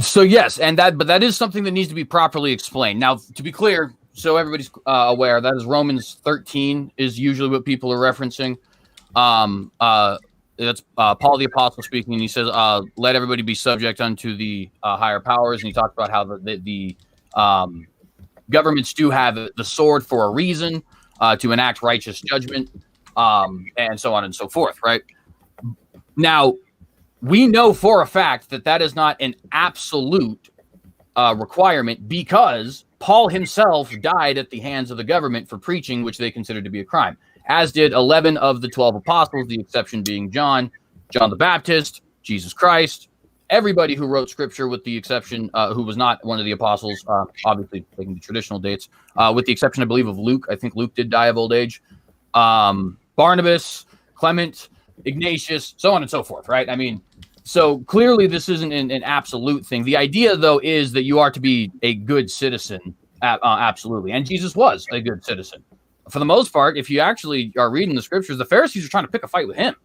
So yes, but that is something that needs to be properly explained. Now, to be clear, so everybody's aware, that is Romans 13 is usually what people are referencing. That's Paul the Apostle speaking, and he says, "Let everybody be subject unto the higher powers." And he talks about how the governments do have the sword for a reason, to enact righteous judgment, and so on and so forth, right? Now, we know for a fact that is not an absolute requirement, because Paul himself died at the hands of the government for preaching, which they considered to be a crime, as did 11 of the 12 apostles, the exception being John the Baptist, Jesus Christ, everybody who wrote scripture, with the exception, who was not one of the apostles, obviously taking the traditional dates, with the exception, I believe, of Luke. I think Luke did die of old age. Barnabas, Clement, Ignatius, so on and so forth, right? I mean, so clearly this isn't an absolute thing. The idea, though, is that you are to be a good citizen, absolutely. And Jesus was a good citizen. For the most part, if you actually are reading the scriptures, the Pharisees are trying to pick a fight with him,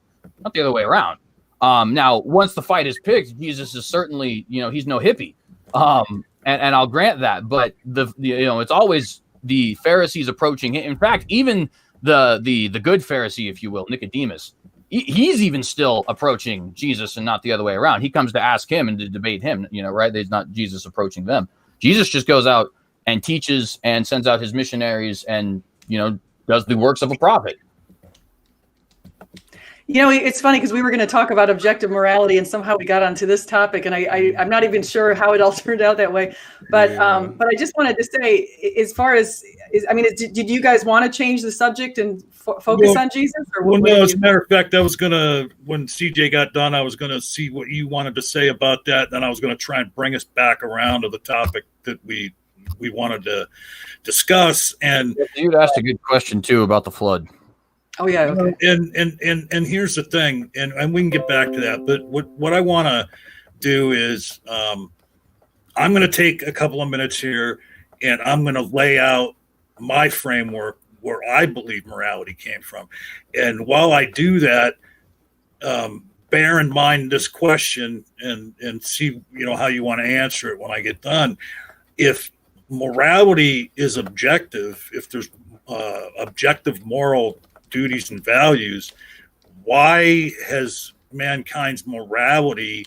not the other way around. Now, once the fight is picked, Jesus is certainly, he's no hippie. And I'll grant that, but it's always the Pharisees approaching him. In fact, even the good Pharisee, if you will, Nicodemus, he's even still approaching Jesus and not the other way around. He comes to ask him and to debate him, right? There's not Jesus approaching them. Jesus just goes out and teaches and sends out his missionaries and, does the works of a prophet. It's funny because we were going to talk about objective morality and somehow we got onto this topic, and I'm not even sure how it all turned out that way. But I just wanted to say, as far as did you guys want to change the subject and focus on Jesus? Or no, as a matter of fact, I was going to, when CJ got done, I was going to see what you wanted to say about that. Then I was going to try and bring us back around to the topic that we wanted to discuss. And you'd asked a good question too about the flood. Oh yeah. Okay. And here's the thing, and we can get back to that. But what I want to do is, I'm going to take a couple of minutes here, and I'm going to lay out my framework where I believe morality came from. And while I do that, bear in mind this question and see how you want to answer it when I get done. If morality is objective, if there's objective moral duties and values, why has mankind's morality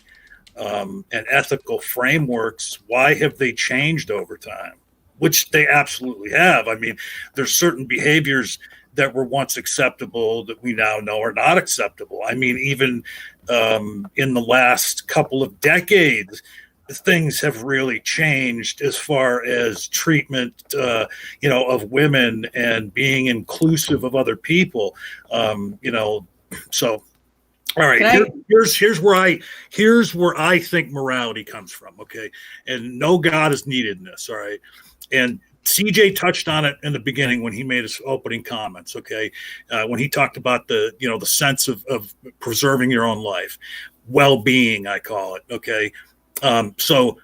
and ethical frameworks, why have they changed over time? Which they absolutely have. I mean, there's certain behaviors that were once acceptable that we now know are not acceptable. I mean, even in the last couple of decades, things have really changed as far as treatment, of women and being inclusive of other people. So, all right, here's where I think morality comes from. Okay, and no God is needed in this. All right, and CJ touched on it in the beginning when he made his opening comments. Okay, when he talked about the sense of preserving your own life, well-being, I call it. Okay. So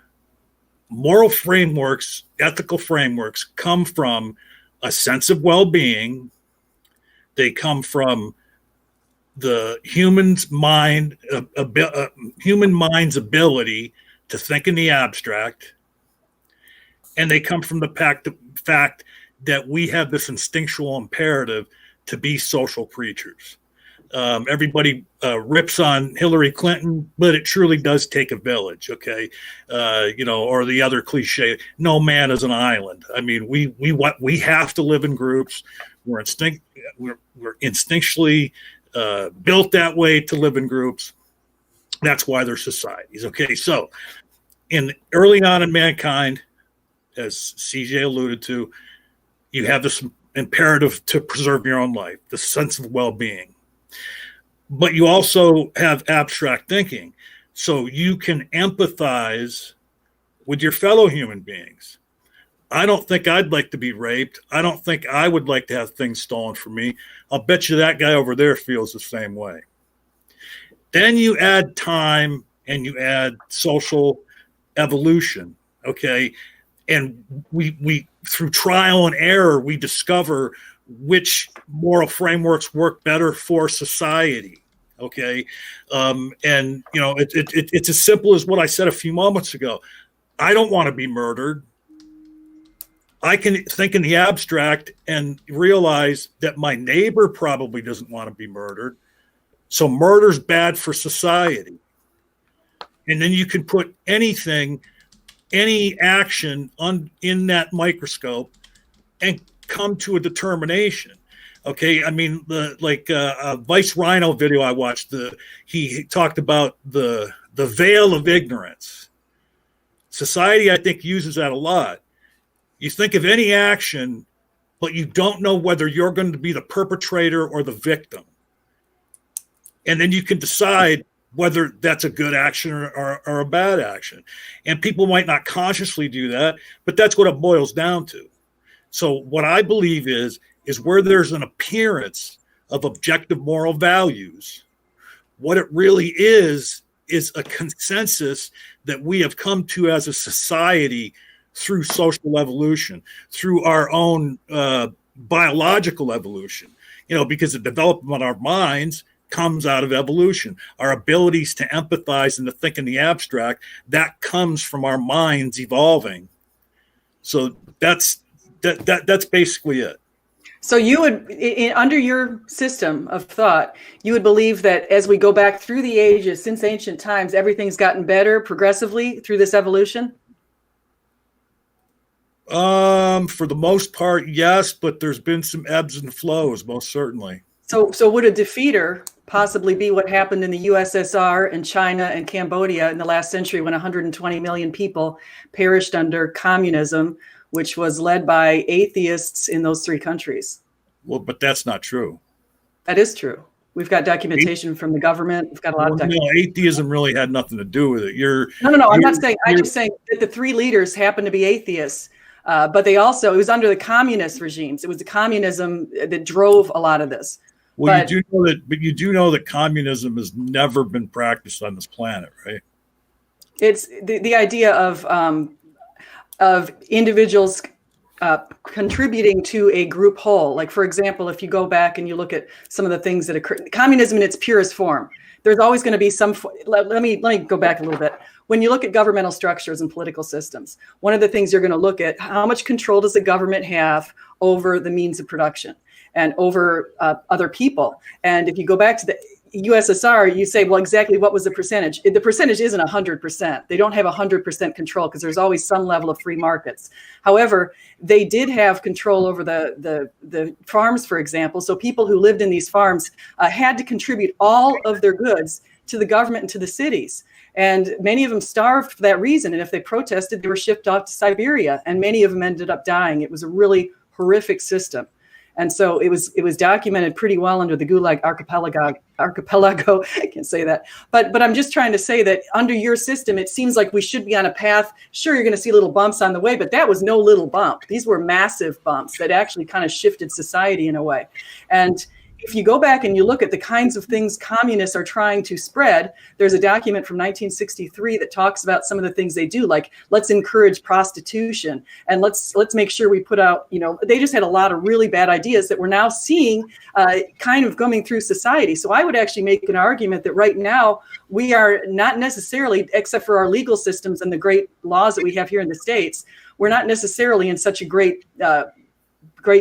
moral frameworks, ethical frameworks come from a sense of well-being. They come from the human mind's ability to think in the abstract. And they come from the fact that we have this instinctual imperative to be social creatures. Everybody rips on Hillary Clinton, but it truly does take a village, okay? Or the other cliche, no man is an island. I mean, we have to live in groups. We're instinctually built that way to live in groups. That's why there's societies, okay? So, early on in mankind, as CJ alluded to, you have this imperative to preserve your own life, the sense of well-being. But you also have abstract thinking. So you can empathize with your fellow human beings. I don't think I'd like to be raped. I don't think I would like to have things stolen from me. I'll bet you that guy over there feels the same way. Then you add time and you add social evolution, okay? And we through trial and error, we discover which moral frameworks work better for society. Okay. It's as simple as what I said a few moments ago. I don't want to be murdered. I can think in the abstract and realize that my neighbor probably doesn't want to be murdered. So murder's bad for society. And then you can put anything, any action in that microscope and come to a determination. Okay, I mean, a Vice Rhino video I watched, he talked about the veil of ignorance. Society, I think, uses that a lot. You think of any action, but you don't know whether you're going to be the perpetrator or the victim. And then you can decide whether that's a good action or a bad action. And people might not consciously do that, but that's what it boils down to. So what I believe is where there's an appearance of objective moral values, what it really is a consensus that we have come to as a society through social evolution, through our own biological evolution, because the development of our minds comes out of evolution. Our abilities to empathize and to think in the abstract, that comes from our minds evolving. So that's basically it. So you would, under your system of thought, you would believe that as we go back through the ages, since ancient times, everything's gotten better progressively through this evolution? For the most part, yes, but there's been some ebbs and flows, most certainly. So would a defeater possibly be what happened in the USSR and China and Cambodia in the last century when 120 million people perished under communism, which was led by atheists in those three countries? Well, but that's not true. That is true. We've got documentation from the government. We've got a lot of documentation. No, atheism really had nothing to do with it. No. I'm not saying. I'm just saying that the three leaders happened to be atheists, but they also, it was under the communist regimes. It was the communism that drove a lot of this. Well, you do know that communism has never been practiced on this planet, right? It's the idea of individuals contributing to a group whole. Like, for example, if you go back and you look at some of the things that occur, communism in its purest form, there's always going to be some. Let me go back a little bit. When you look at governmental structures and political systems, one of the things you're going to look at, how much control does the government have over the means of production and over other people? And if you go back to the USSR, you say, well, exactly what was the percentage? The percentage isn't 100%. They don't have 100% control because there's always some level of free markets. However, they did have control over the farms, for example. So people who lived in these farms had to contribute all of their goods to the government and to the cities. And many of them starved for that reason. And if they protested, they were shipped off to Siberia. And many of them ended up dying. It was a really horrific system. And so it was documented pretty well under the Gulag archipelago. I can't say that. But I'm just trying to say that under your system, it seems like we should be on a path. Sure, you're going to see little bumps on the way, but that was no little bump. These were massive bumps that actually kind of shifted society in a way. And if you go back and you look at the kinds of things communists are trying to spread, there's a document from 1963 that talks about some of the things they do, like let's encourage prostitution and let's make sure we put out, they just had a lot of really bad ideas that we're now seeing kind of coming through society. So I would actually make an argument that right now we are not necessarily, except for our legal systems and the great laws that we have here in the States, we're not necessarily in such a great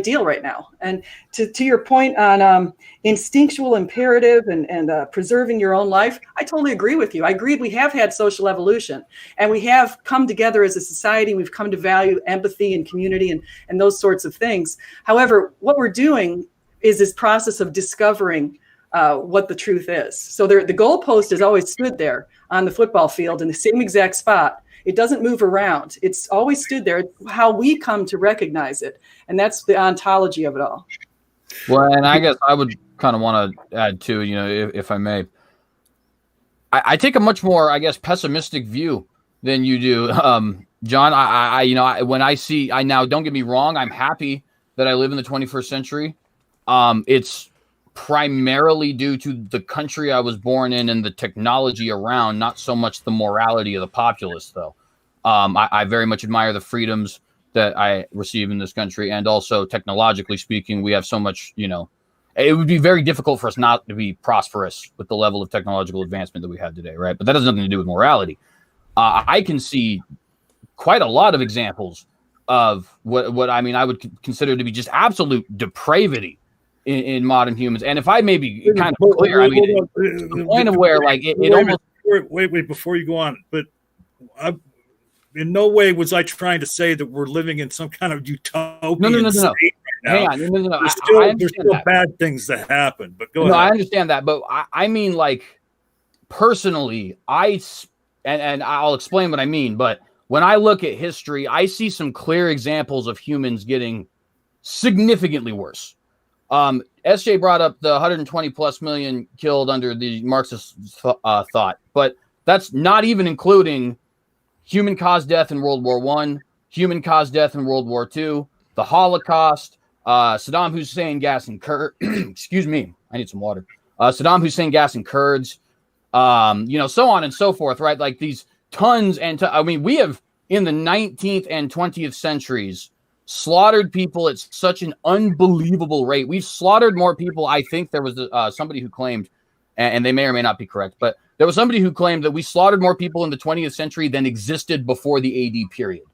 deal right now. And to your point on instinctual imperative and preserving your own life, I totally agree with you. I agree we have had social evolution and we have come together as a society. We've come to value empathy and community and those sorts of things. However, what we're doing is this process of discovering what the truth is. So the goalpost has always stood there on the football field in the same exact spot. It doesn't move around. It's always stood there. It's how we come to recognize it. And that's the ontology of it all. Well, and I guess I would kind of want to add too, if I may. I take a much more, I guess, pessimistic view than you do, John. When I see, now don't get me wrong, I'm happy that I live in the 21st century. It's primarily due to the country I was born in and the technology around, not so much the morality of the populace, though. I very much admire the freedoms that I receive in this country. And also, technologically speaking, we have so much, it would be very difficult for us not to be prosperous with the level of technological advancement that we have today, right? But that has nothing to do with morality. I can see quite a lot of examples of what I would consider to be just absolute depravity in modern humans. And if I may be kind of clear, the point of where it almost... Wait, before you go on, but in no way was I trying to say that we're living in some kind of utopian state right now. Hang on. No. There's still bad things that happen, but go ahead. No, I understand that, but I mean, personally, and I'll explain what I mean, but when I look at history, I see some clear examples of humans getting significantly worse. SJ brought up the 120 plus million killed under the Marxist thought, but that's not even including human caused death in World War I, human caused death in World War II, the Holocaust, Saddam Hussein gassing Kurds. Excuse me, I need some water. Saddam Hussein gassing Kurds, so on and so forth, right? Like these tons and we have in the 19th and 20th centuries slaughtered people at such an unbelievable rate. We've slaughtered more people. I think there was somebody who claimed and they may or may not be correct, but there was somebody who claimed that we slaughtered more people in the 20th century than existed before the AD period.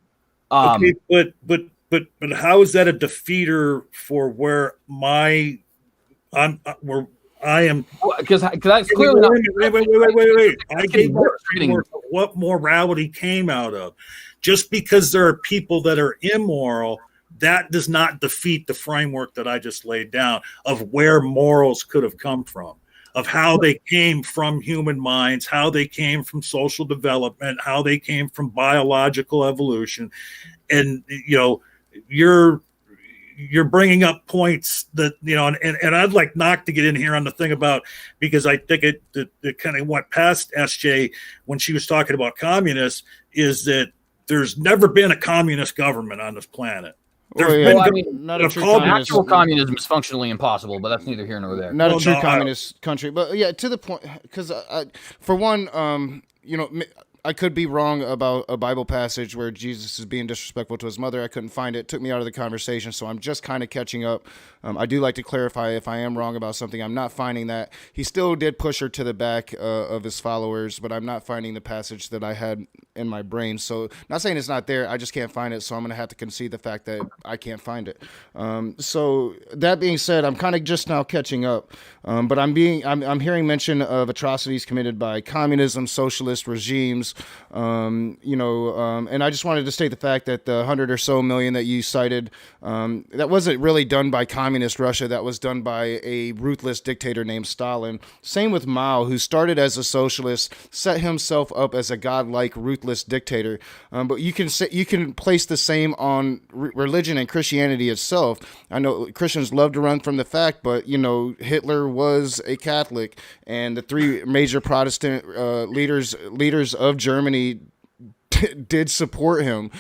Okay, but how is that a defeater for where I am? Because that's clearly not. Wait. I gave what morality came out of. Just because there are people that are immoral, that does not defeat the framework that I just laid down of where morals could have come from, of how they came from human minds, how they came from social development, how they came from biological evolution. And, you're bringing up points that, and I'd like Knock to get in here on the thing about, because I think it kind of went past SJ when she was talking about communists, is that there's never been a communist government on this planet. Not a true communist. Actual communism is functionally impossible, but that's neither here nor there. Not a true communist country, but yeah, to the point. Because for one, I could be wrong about a Bible passage where Jesus is being disrespectful to his mother. I couldn't find it. It took me out of the conversation, so I'm just kind of catching up. I do like to clarify if I am wrong about something. I'm not finding that. He still did push her to the back of his followers, but I'm not finding the passage that I had in my brain. So not saying it's not there. I just can't find it, so I'm going to have to concede the fact that I can't find it. So that being said, I'm kind of just now catching up. But I'm hearing mention of atrocities committed by communism, socialist regimes, and I just wanted to state the fact that the 100 or so million that you cited, that wasn't really done by communist Russia. That was done by a ruthless dictator named Stalin. Same with Mao, who started as a socialist, set himself up as a godlike, ruthless dictator. But you can place the same on religion and Christianity itself. I know Christians love to run from the fact, but Hitler was a Catholic, and the three major Protestant leaders of Germany did support him.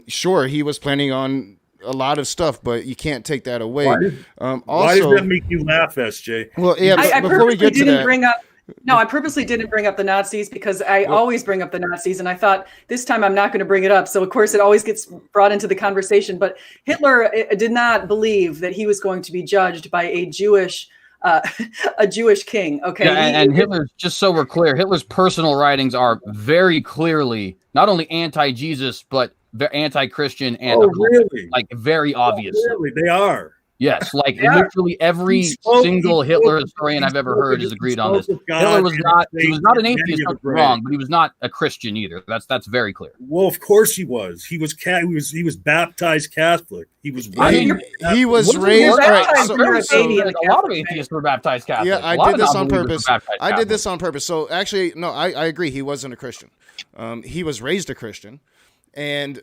Sure, he was planning on a lot of stuff, but you can't take that away. Why does that make you laugh, SJ? Well, yeah, but before we get to that. I purposely didn't bring up the Nazis because I always bring up the Nazis, and I thought this time I'm not going to bring it up. So, of course, it always gets brought into the conversation. But Hitler did not believe that he was going to be judged by a Jewish king. Okay. Yeah, and Hitler's, just so we're clear, Hitler's personal writings are very clearly not only anti-Jesus, but anti-Christian and really? Like very obvious. Really? They are. Yes, like literally every single Hitler historian I've ever heard has agreed on this. Hitler was not an atheist, wrong, but he was not a Christian either. That's very clear. Well, of course he was. He was baptized Catholic. He was raised. He was raised. A lot of atheists were baptized Catholic. Yeah, I did this on purpose. I did this on purpose. So actually, no, I agree. He wasn't a Christian. He was raised a Christian. And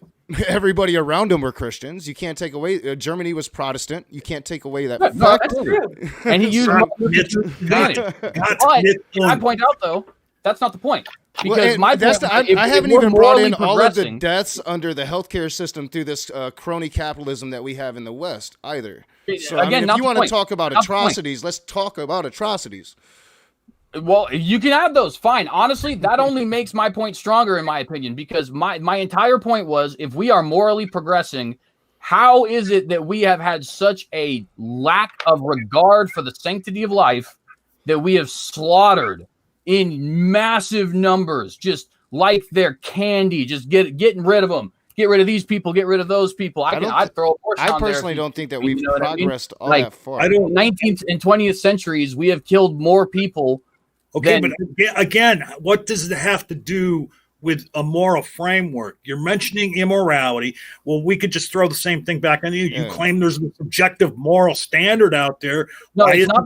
everybody around him were Christians. You can't take away. Germany was Protestant. You can't take away that fact. That's true. And he used advantage. But I point out though, that's not the point. Because I haven't even brought in all of the deaths under the healthcare system through this crony capitalism that we have in the West either. So again, if you want to talk about atrocities, let's talk about atrocities. Well, you can have those. Fine. Honestly, that only makes my point stronger, in my opinion, because my entire point was, if we are morally progressing, how is it that we have had such a lack of regard for the sanctity of life that we have slaughtered in massive numbers, just like they're candy, just getting rid of them? Get rid of these people, get rid of those people. I'd throw a portion on there. I personally don't think that we've progressed all like, that far. 19th and 20th centuries, we have killed more people. Okay, but again, what does it have to do with a moral framework? You're mentioning immorality. Well, we could just throw the same thing back on you. You claim there's a subjective moral standard out there. No, it's not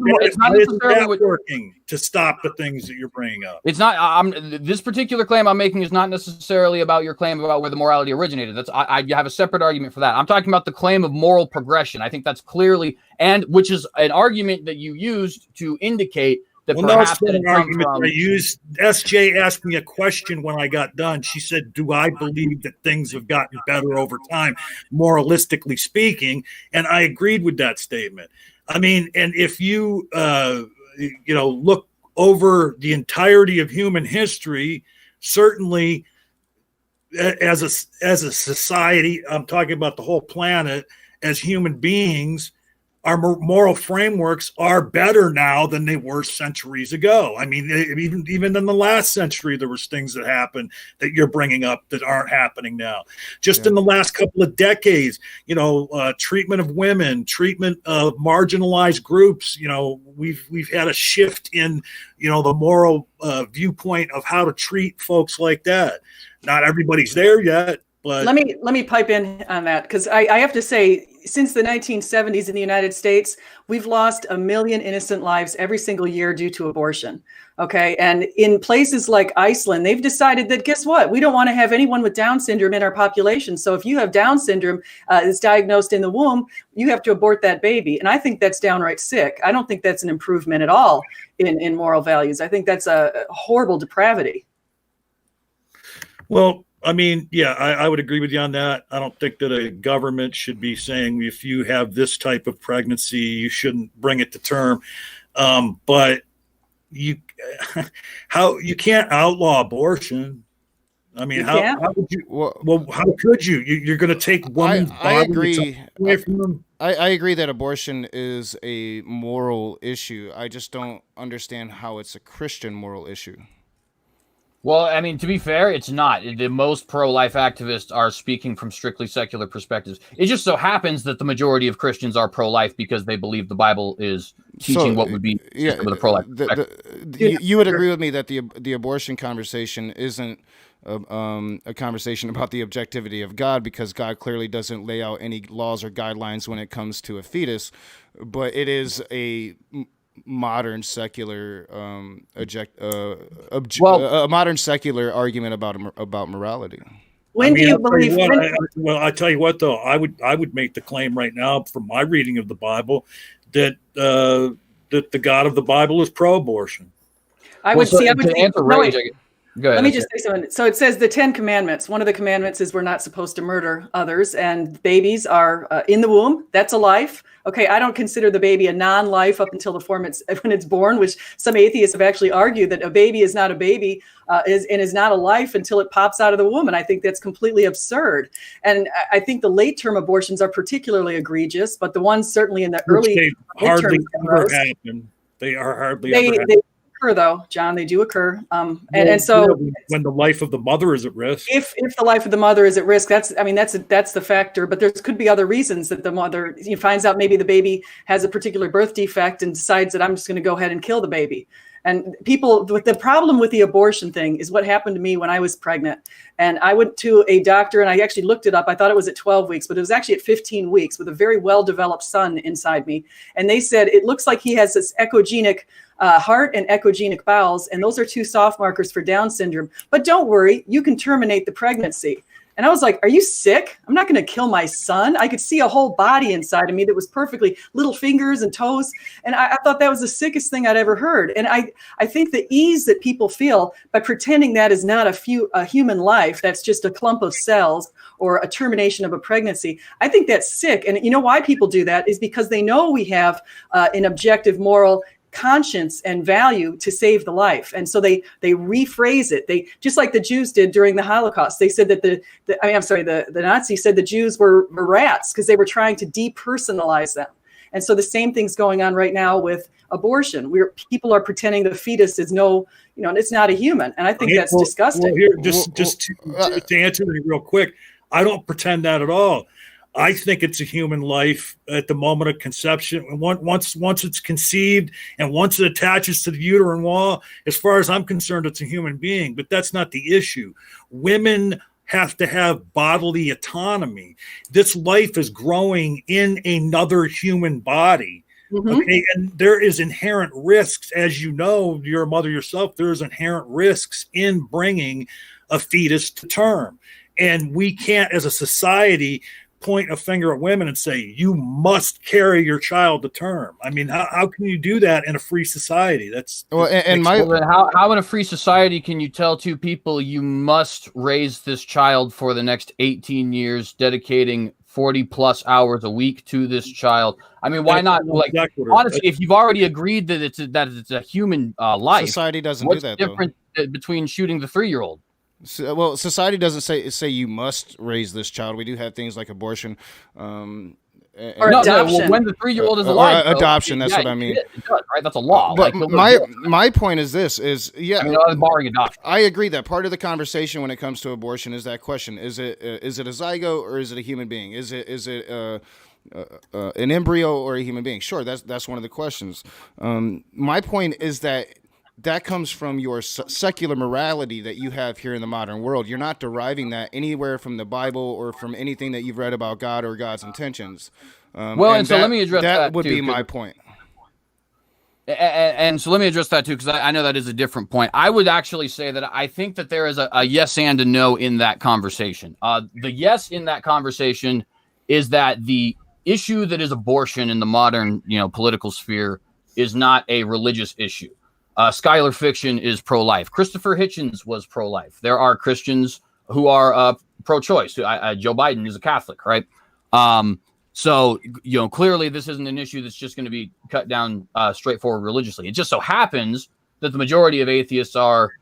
necessarily working to stop the things that you're bringing up. It's not. This particular claim I'm making is not necessarily about your claim about where the morality originated. I have a separate argument for that. I'm talking about the claim of moral progression. I think that's clearly, and which is an argument that you used to indicate that perhaps an argument I used. SJ asked me a question when I got done. She said, "Do I believe that things have gotten better over time, moralistically speaking?" And I agreed with that statement. I mean, and if you look over the entirety of human history, certainly as a society, I'm talking about the whole planet, as human beings, our moral frameworks are better now than they were centuries ago. I mean, even in the last century, there was things that happened that you're bringing up that aren't happening now. Just in the last couple of decades, treatment of women, treatment of marginalized groups. We've had a shift in, the moral viewpoint of how to treat folks like that. Not everybody's there yet. But let me pipe in on that, because I have to say, since the 1970s in the United States, we've lost 1 million innocent lives every single year due to abortion. Okay. And in places like Iceland, they've decided that, guess what? We don't want to have anyone with Down syndrome in our population. So if you have Down syndrome is diagnosed in the womb, you have to abort that baby. And I think that's downright sick. I don't think that's an improvement at all in moral values. I think that's a horrible depravity. Well, I mean, yeah, I would agree with you on that. I don't think that a government should be saying if you have this type of pregnancy, you shouldn't bring it to term. But you can't outlaw abortion. I mean, how would you? Well, how could you? You're going to take women's I agree. away from them? I agree that abortion is a moral issue. I just don't understand how it's a Christian moral issue. Well, I mean, to be fair, it's not. The most pro-life activists are speaking from strictly secular perspectives. It just so happens that the majority of Christians are pro-life because they believe the Bible is teaching what would be with a pro-life perspective. You would agree with me that the abortion conversation isn't a conversation about the objectivity of God, because God clearly doesn't lay out any laws or guidelines when it comes to a fetus, but it is a modern secular modern secular argument about morality. When do you believe? I tell you what, though, I would make the claim right now, from my reading of the Bible, that that the God of the Bible is pro-abortion. Let me just say something. So it says the 10 commandments. One of the commandments is we're not supposed to murder others, and babies are in the womb. That's a life. Okay, I don't consider the baby a non-life up until when it's born, which some atheists have actually argued that a baby is not a baby is not a life until it pops out of the womb. And I think that's completely absurd. And I think the late-term abortions are particularly egregious, but the ones certainly in the early hardly ever happen. They are hardly ever happen. They occur, though, John. They do occur. And so when the life of the mother is at risk, if the life of the mother is at risk, that's the factor. But there could be other reasons that the mother finds out maybe the baby has a particular birth defect and decides that I'm just going to go ahead and kill the baby. And the problem with the abortion thing is what happened to me when I was pregnant. And I went to a doctor, and I actually looked it up. I thought it was at 12 weeks, but it was actually at 15 weeks with a very well-developed son inside me. And they said, it looks like he has this echogenic heart and echogenic bowels, and those are 2 soft markers for Down syndrome. But don't worry, you can terminate the pregnancy. And I was like, are you sick? I'm not going to kill my son. I could see a whole body inside of me that was perfectly little fingers and toes. And I thought that was the sickest thing I'd ever heard. And I think the ease that people feel by pretending that is not a human life, that's just a clump of cells or a termination of a pregnancy, I think that's sick. And you know why people do that is because they know we have an objective moral conscience and value to save the life. And so they rephrase it. They, just like the Jews did during the Holocaust, they said that the Nazis said the Jews were rats because they were trying to depersonalize them. And so the same thing's going on right now with abortion. People are pretending the fetus is it's not a human. And I think that's disgusting. Well, here, just to answer it real quick, I don't pretend that at all. I think it's a human life at the moment of conception. And once it's conceived and once it attaches to the uterine wall, as far as I'm concerned, it's a human being. But that's not the issue. Women have to have bodily autonomy. This life is growing in another human body. Mm-hmm. Okay, and there is inherent risks, as you know, you're a mother yourself. There's inherent risks in bringing a fetus to term, and we can't, as a society, point a finger at women and say, you must carry your child to term. I mean, how can you do that in a free society? How in a free society can you tell 2 people you must raise this child for the next 18 years, dedicating 40 plus hours a week to this child? I mean, why not? Like, honestly, if you've already agreed that it's a human life, society doesn't do that. What's different between shooting the 3-year-old? Well, society doesn't say you must raise this child. We do have things like abortion, Or adoption. when the 3-year-old is alive. Adoption, that's what I mean. It does, right? That's a law. But my point is this: I mean, barring adoption. I agree that part of the conversation when it comes to abortion is that question: is it a zygote or is it a human being? Is it an embryo or a human being? Sure, that's one of the questions. My point is that comes from your secular morality that you have here in the modern world. You're not deriving that anywhere from the Bible or from anything that you've read about God or God's intentions. So let me address that. That would be my point. And so let me address that too, because I know that is a different point. I would actually say that I think that there is a yes and a no in that conversation. The yes in that conversation is that the issue that is abortion in the modern, political sphere is not a religious issue. Skylar Fiction is pro-life. Christopher Hitchens was pro-life. There are Christians who are pro-choice. Joe Biden is a Catholic, right? So clearly this isn't an issue that's just going to be cut down straightforward religiously. It just so happens that the majority of atheists are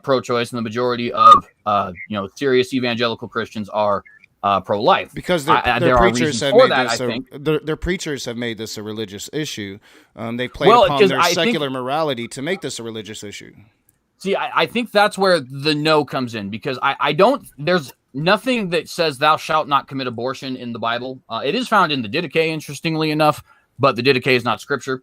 pro-choice, and the majority of serious evangelical Christians are pro-life, because their preachers have made this their preachers have made this a religious issue. They played upon their secular morality to make this a religious issue. See, I think that's where the no comes in, because I don't. There's nothing that says thou shalt not commit abortion in the Bible. It is found in the Didache, interestingly enough, but the Didache is not scripture.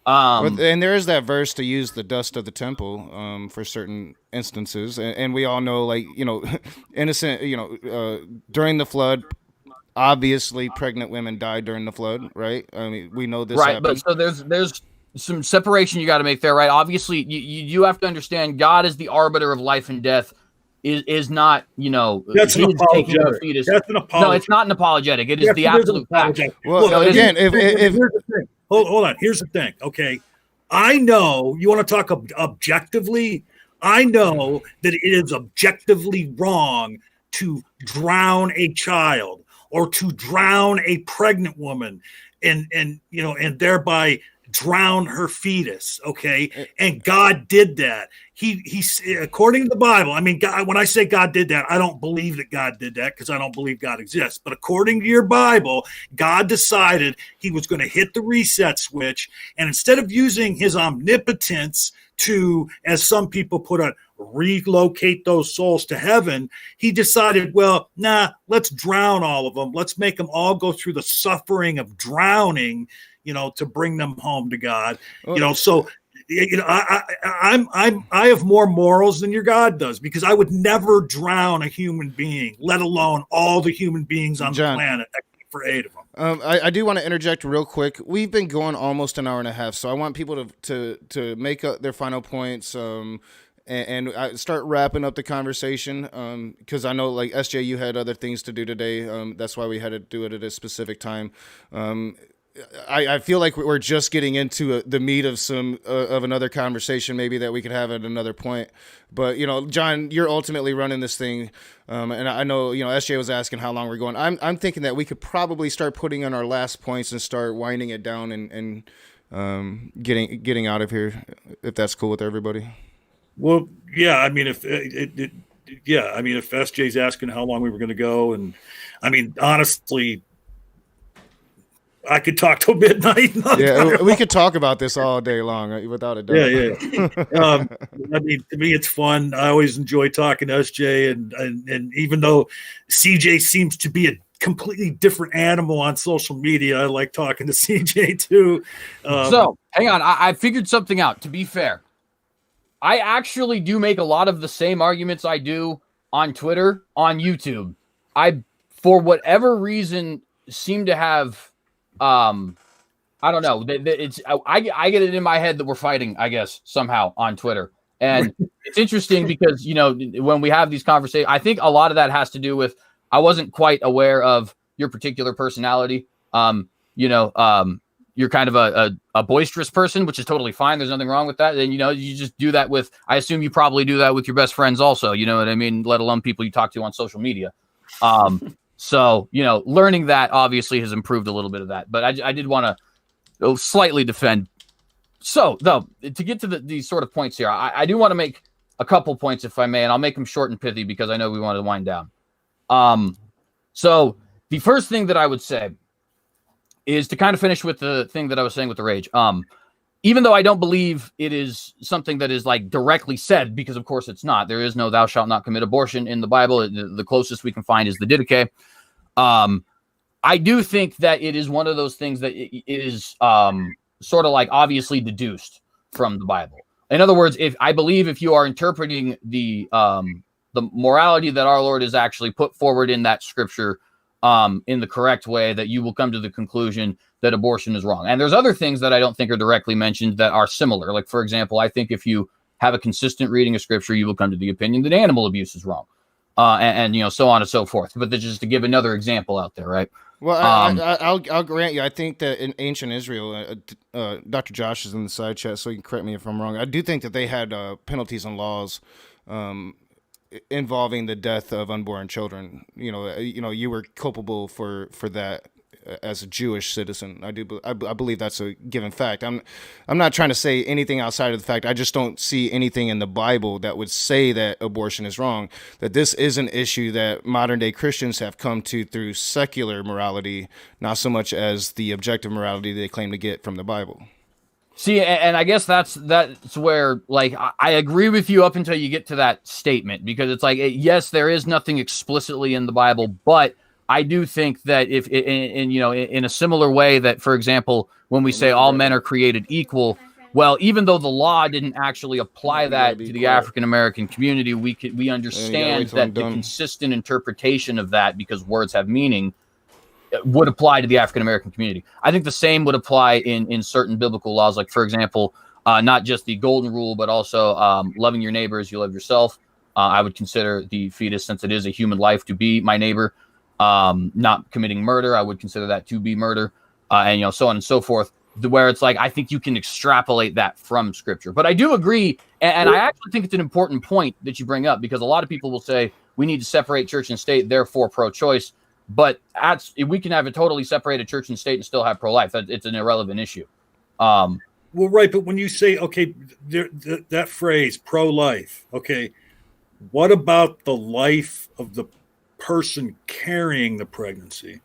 And there is that verse to use the dust of the temple for certain instances, and we all know, innocent, during the flood, obviously pregnant women died during the flood, right? I mean, we know this, right? happened. But so there's some separation you got to make there, right? Obviously, you have to understand God is the arbiter of life and death. Is not, that's an apologetic. That's an apologetic. No, it's not an apologetic. It is the absolute fact. Well, again, if here's the thing. Hold on. Here's the thing. Okay. I know you want to talk objectively. I know that it is objectively wrong to drown a child or to drown a pregnant woman and thereby drown her fetus. Okay. And God did that. He according to the Bible, I mean, God, when I say God did that, I don't believe that God did that because I don't believe God exists. But according to your Bible, God decided he was going to hit the reset switch. And instead of using his omnipotence to, as some people put it, relocate those souls to heaven, he decided, let's drown all of them. Let's make them all go through the suffering of drowning, to bring them home to God. So I have more morals than your God does, because I would never drown a human being, let alone all the human beings on the planet, except for 8 of them. I do want to interject real quick. We've been going almost an hour and a half, so I want people to make up their final points and start wrapping up the conversation, because I know, like, SJ, you had other things to do today. That's why we had to do it at a specific time. I feel like we're just getting into the meat of of another conversation, maybe, that we could have at another point. But John, you're ultimately running this thing, and I know SJ was asking how long we're going. I'm thinking that we could probably start putting on our last points and start winding it down and getting out of here, if that's cool with everybody. Well, yeah. I mean, if SJ's asking how long we were going to go, and I mean, honestly, I could talk till midnight. Yeah, we could talk about this all day long, without a doubt. Yeah. I mean, to me, it's fun. I always enjoy talking to SJ, and even though CJ seems to be a completely different animal on social media, I like talking to CJ too. So, hang on. I figured something out, to be fair. I actually do make a lot of the same arguments I do on Twitter, on YouTube. I, for whatever reason, seem to have... I don't know. It's I get it in my head that we're fighting, I guess, somehow on Twitter. And it's interesting because, when we have these conversations, I think a lot of that has to do with, I wasn't quite aware of your particular personality. You're kind of a boisterous person, which is totally fine. There's nothing wrong with that. And, you just do that with, I assume you probably do that with your best friends also, you know what I mean? Let alone people you talk to on social media. So, learning that obviously has improved a little bit of that, but I did want to slightly defend. So, though, to get to these sort of points here, I do want to make a couple points, if I may, and I'll make them short and pithy because I know we want to wind down. So the first thing that I would say is to kind of finish with the thing that I was saying with the rage. Even though I don't believe it is something that is like directly said, because of course it's not. There is no "thou shalt not commit abortion" in the Bible. The closest we can find is the Didache. I do think that it is one of those things that is sort of like obviously deduced from the Bible. In other words, if you are interpreting the morality that our Lord has actually put forward in that scripture in the correct way, that you will come to the conclusion that abortion is wrong. And there's other things that I don't think are directly mentioned that are similar. Like, for example, I think if you have a consistent reading of scripture, you will come to the opinion that animal abuse is wrong. And so on and so forth. But just to give another example out there, right? Well, I'll grant you. I think that in ancient Israel, Dr. Josh is in the side chat, so you can correct me if I'm wrong. I do think that they had penalties and laws involving the death of unborn children. You were culpable for that as a Jewish citizen. I believe that's a given fact. I'm not trying to say anything outside of the fact. I just don't see anything in the Bible that would say that abortion is wrong, that this is an issue that modern day Christians have come to through secular morality, not so much as the objective morality they claim to get from the Bible. See, and I guess that's where, like, I agree with you up until you get to that statement, because it's like, yes, there is nothing explicitly in the Bible, but I do think that if in a similar way that, for example, when we say all men are created equal, well, even though the law didn't actually apply that to the African American community, we understand that the consistent interpretation of that, because words have meaning, would apply to the African American community. I think the same would apply in certain biblical laws, like, for example, not just the golden rule, but also loving your neighbor as you love yourself. I would consider the fetus, since it is a human life, to be my neighbor. Not committing murder, I would consider that to be murder, and so on and so forth, where it's like, I think you can extrapolate that from scripture. But I do agree, and I actually think it's an important point that you bring up, because a lot of people will say we need to separate church and state, therefore pro-choice, but we can have a totally separated church and state and still have pro-life. It's an irrelevant issue. Well, right, but when you say, okay, that phrase pro-life, okay, what about the life of the person carrying the pregnancy?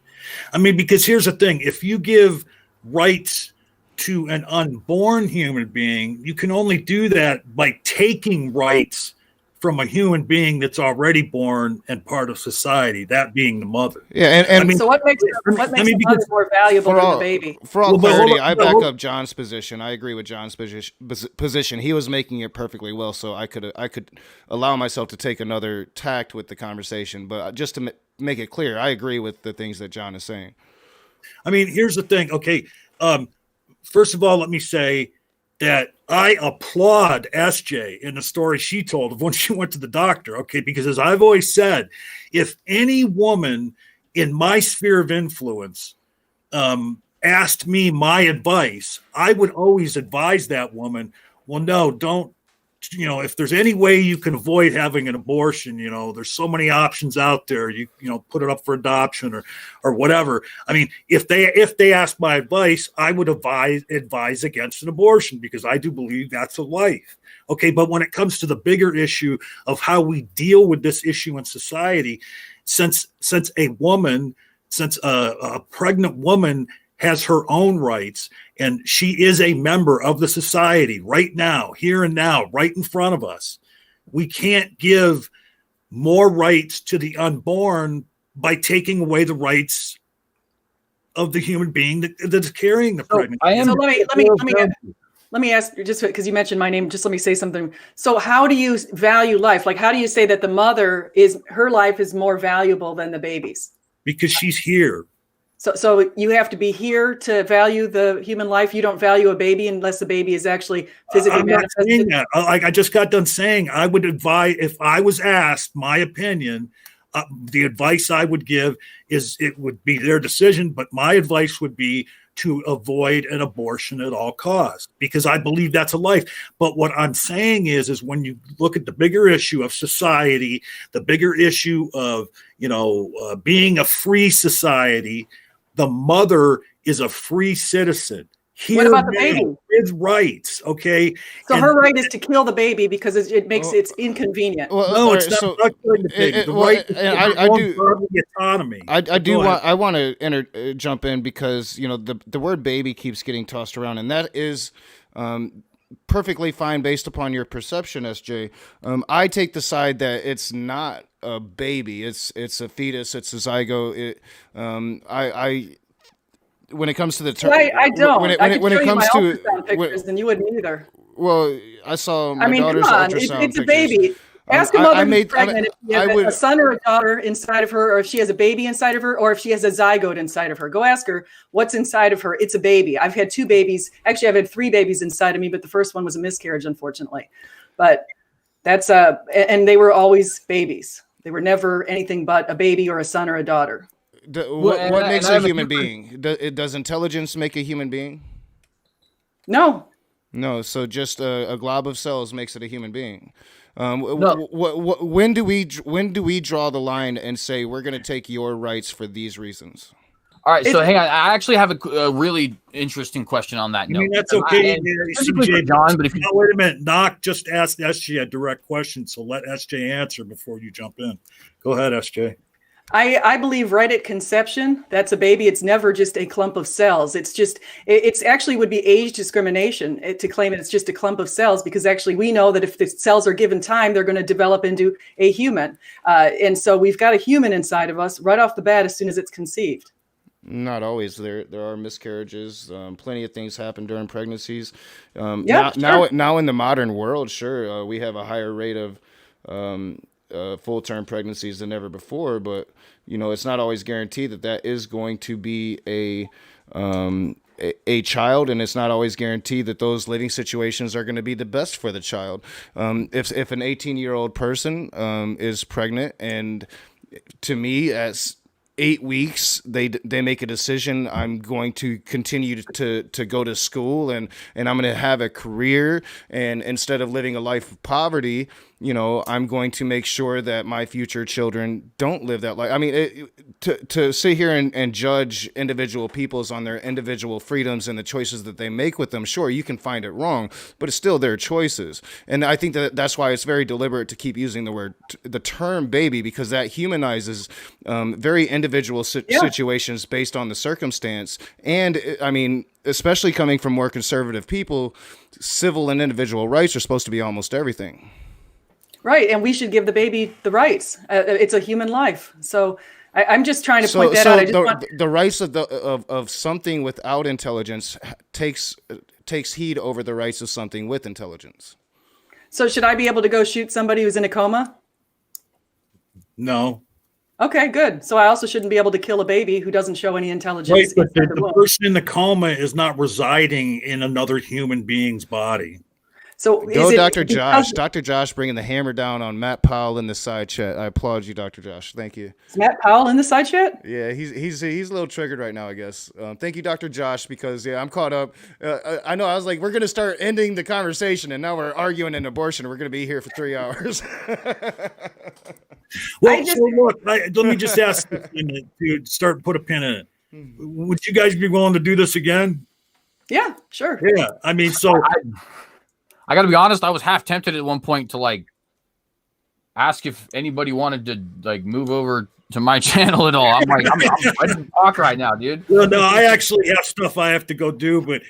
I mean, because here's the thing: if you give rights to an unborn human being, you can only do that by taking rights from a human being that's already born and part of society, that being the mother. Yeah, and I mean, so what makes the mother more valuable than the baby? For all clarity, I back up John's position. I agree with John's position. He was making it perfectly well, so I could allow myself to take another tact with the conversation. But just to make it clear, I agree with the things that John is saying. I mean, here's the thing. Okay, first of all, let me say that I applaud SJ in the story she told of when she went to the doctor, okay? Because as I've always said, if any woman in my sphere of influence asked me my advice, I would always advise that woman, well, no, don't, if there's any way you can avoid having an abortion, there's so many options out there, you put it up for adoption or whatever. I mean, if they ask my advice, I would advise against an abortion, because I do believe that's a life. Okay. But when it comes to the bigger issue of how we deal with this issue in society, since a pregnant woman has her own rights, and she is a member of the society right now, here and now, right in front of us, we can't give more rights to the unborn by taking away the rights of the human being that's carrying the pregnancy. Let me ask, just because you mentioned my name, just let me say something. So how do you value life? Like, how do you say that the mother her life is more valuable than the baby's? Because she's here. So you have to be here to value the human life. You don't value a baby unless the baby is actually physically manifested. That. Like I just got done saying, I would advise, if I was asked my opinion, the advice I would give is, it would be their decision, but my advice would be to avoid an abortion at all costs, because I believe that's a life. But what I'm saying is when you look at the bigger issue of society, the bigger issue of, being a free society, the mother is a free citizen What about the baby? With rights, okay? So her right is to kill the baby because it makes it's inconvenient. Well, No, all it's right, not killing the baby. The right is and to I own do. bodily autonomy. I want to jump in because the word baby keeps getting tossed around, and that is perfectly fine based upon your perception, SJ. I take the side that it's not a baby; it's a fetus, it's a zygote. When it comes to the term, I don't. When it comes to pictures, and you wouldn't either. Well, I saw my I mean, daughter's come on, ultrasound it's a pictures. baby. Ask a mother who's made- pregnant if she has a son or a daughter inside of her, or if she has a baby inside of her, or if she has a zygote inside of her. Go ask her what's inside of her. It's a baby. I've had 2 babies. Actually, I've had 3 babies inside of me, but the first one was a miscarriage, unfortunately. But that's and they were always babies. They were never anything but a baby or a son or a daughter. What makes a human being? Does intelligence make a human being? No. No, so just a glob of cells makes it a human being. No. When do we draw the line and say we're going to take your rights for these reasons? All right, so hang on. I actually have a really interesting question on that I note. mean, that's okay, CJ, John, but if you wait a minute, Knock just asked SJ a direct question, so let SJ answer before you jump in. Go ahead, SJ. I believe right at conception, that's a baby. It's never just a clump of cells. It's actually would be age discrimination to claim it's just a clump of cells, because actually we know that if the cells are given time, they're going to develop into a human. And so we've got a human inside of us right off the bat as soon as it's conceived. Not always. There are miscarriages. Plenty of things happen during pregnancies. Sure. Now in the modern world, sure, we have a higher rate of full-term pregnancies than ever before, but it's not always guaranteed that is going to be a child, and it's not always guaranteed that those living situations are going to be the best for the child. If an 18-year-old person is pregnant, and to me, as 8 weeks, they make a decision. I'm going to continue to go to school, and I'm going to have a career. And instead of living a life of poverty, I'm going to make sure that my future children don't live that life. I mean, to sit here and judge individual peoples on their individual freedoms and the choices that they make with them, sure, you can find it wrong, but it's still their choices. And I think that's why it's very deliberate to keep using the term baby, because that humanizes very individual situations based on the circumstance. And I mean, especially coming from more conservative people, civil and individual rights are supposed to be almost everything. Right, and we should give the baby the rights. It's a human life. So I'm just trying to point that out. The rights of something without intelligence takes heed over the rights of something with intelligence. So should I be able to go shoot somebody who's in a coma? No. Okay, good. So I also shouldn't be able to kill a baby who doesn't show any intelligence. Right, but the person in the coma is not residing in another human being's body. So go, Dr. Josh. Dr. Josh bringing the hammer down on Matt Powell in the side chat. I applaud you, Dr. Josh. Thank you. Is Matt Powell in the side chat? Yeah, he's a little triggered right now, I guess. Thank you, Dr. Josh, because I'm caught up. I know I was like, we're going to start ending the conversation, and now we're arguing an abortion. We're going to be here for 3 hours. Well, look, let me just ask you to start put a pin in it. Would you guys be willing to do this again? Yeah, sure. Yeah, I mean, so I got to be honest. I was half tempted at one point to ask if anybody wanted to move over to my channel at all. I'm like, I'm ready to talk right now, dude. Well, no, I actually have stuff I have to go do, but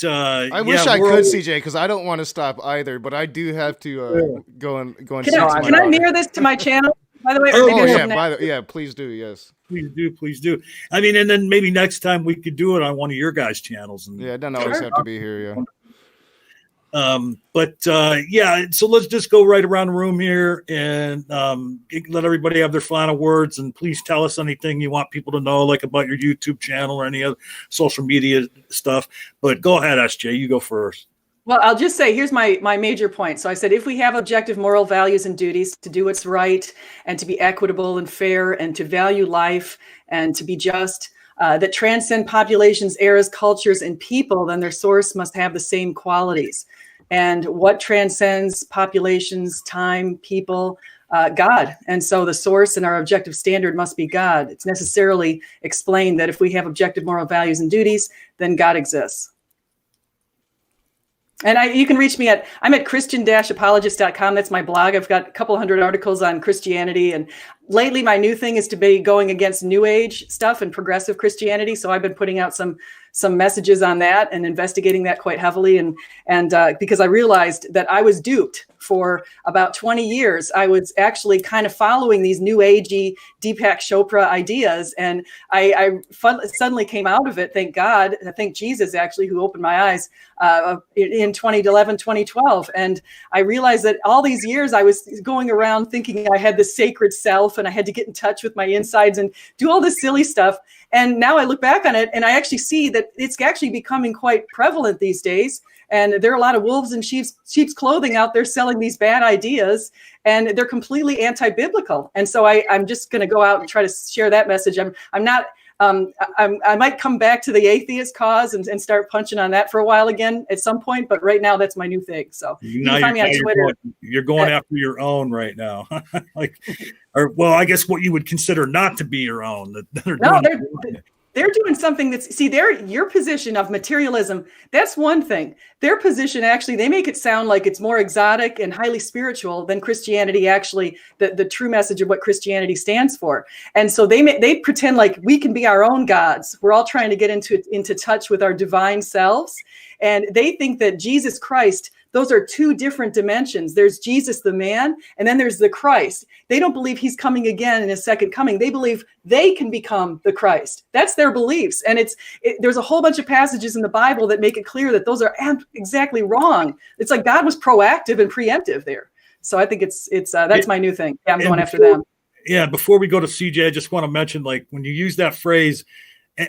I wish I could, CJ, because I don't want to stop either, but I do have to go and. Can I mirror this to my channel? By the way, please do. Yes, please do. I mean, and then maybe next time we could do it on one of your guys' channels. And it doesn't always have to be here. Yeah. So let's just go right around the room here and let everybody have their final words, and please tell us anything you want people to know, like about your YouTube channel or any other social media stuff. But go ahead, SJ, you go first. Well, I'll just say, here's my major point. So I said, if we have objective moral values and duties to do what's right and to be equitable and fair and to value life and to be just, that transcend populations, eras, cultures, and people, then their source must have the same qualities. And what transcends populations, time, people? God. And so the source and our objective standard must be God. It's necessarily explained that if we have objective moral values and duties, then God exists. And you can reach me I'm at christian-apologist.com. That's my blog. I've got a couple hundred articles on Christianity. And lately, my new thing is to be going against New Age stuff and progressive Christianity. So I've been putting out some messages on that and investigating that quite heavily. And because I realized that I was duped for about 20 years. I was actually kind of following these New Agey Deepak Chopra ideas. And I suddenly came out of it. Thank God. I thank Jesus, actually, who opened my eyes in 2011, 2012. And I realized that all these years I was going around thinking I had this sacred self and I had to get in touch with my insides and do all this silly stuff. And now I look back on it and I actually see that it's actually becoming quite prevalent these days. And there are a lot of wolves in sheep's clothing out there selling these bad ideas, and they're completely anti-biblical. And so I'm just going to go out and try to share that message. I'm not. I might come back to the atheist cause and start punching on that for a while again at some point. But right now, that's my new thing. So you can find me on Twitter. You're going after your own right now, I guess what you would consider not to be your own. They're doing something your position of materialism. That's one thing. Their position, actually, they make it sound like it's more exotic and highly spiritual than Christianity, actually, the true message of what Christianity stands for. And so they pretend like we can be our own gods. We're all trying to get into touch with our divine selves. And they think that Jesus Christ, those are two different dimensions. There's Jesus, the man, and then there's the Christ. They don't believe he's coming again in his second coming. They believe they can become the Christ. That's their beliefs. And there's a whole bunch of passages in the Bible that make it clear that those are exactly wrong. It's like God was proactive and preemptive there. So I think that's my new thing. Yeah, I'm going after them. Yeah, before we go to CJ, I just want to mention, like, when you use that phrase,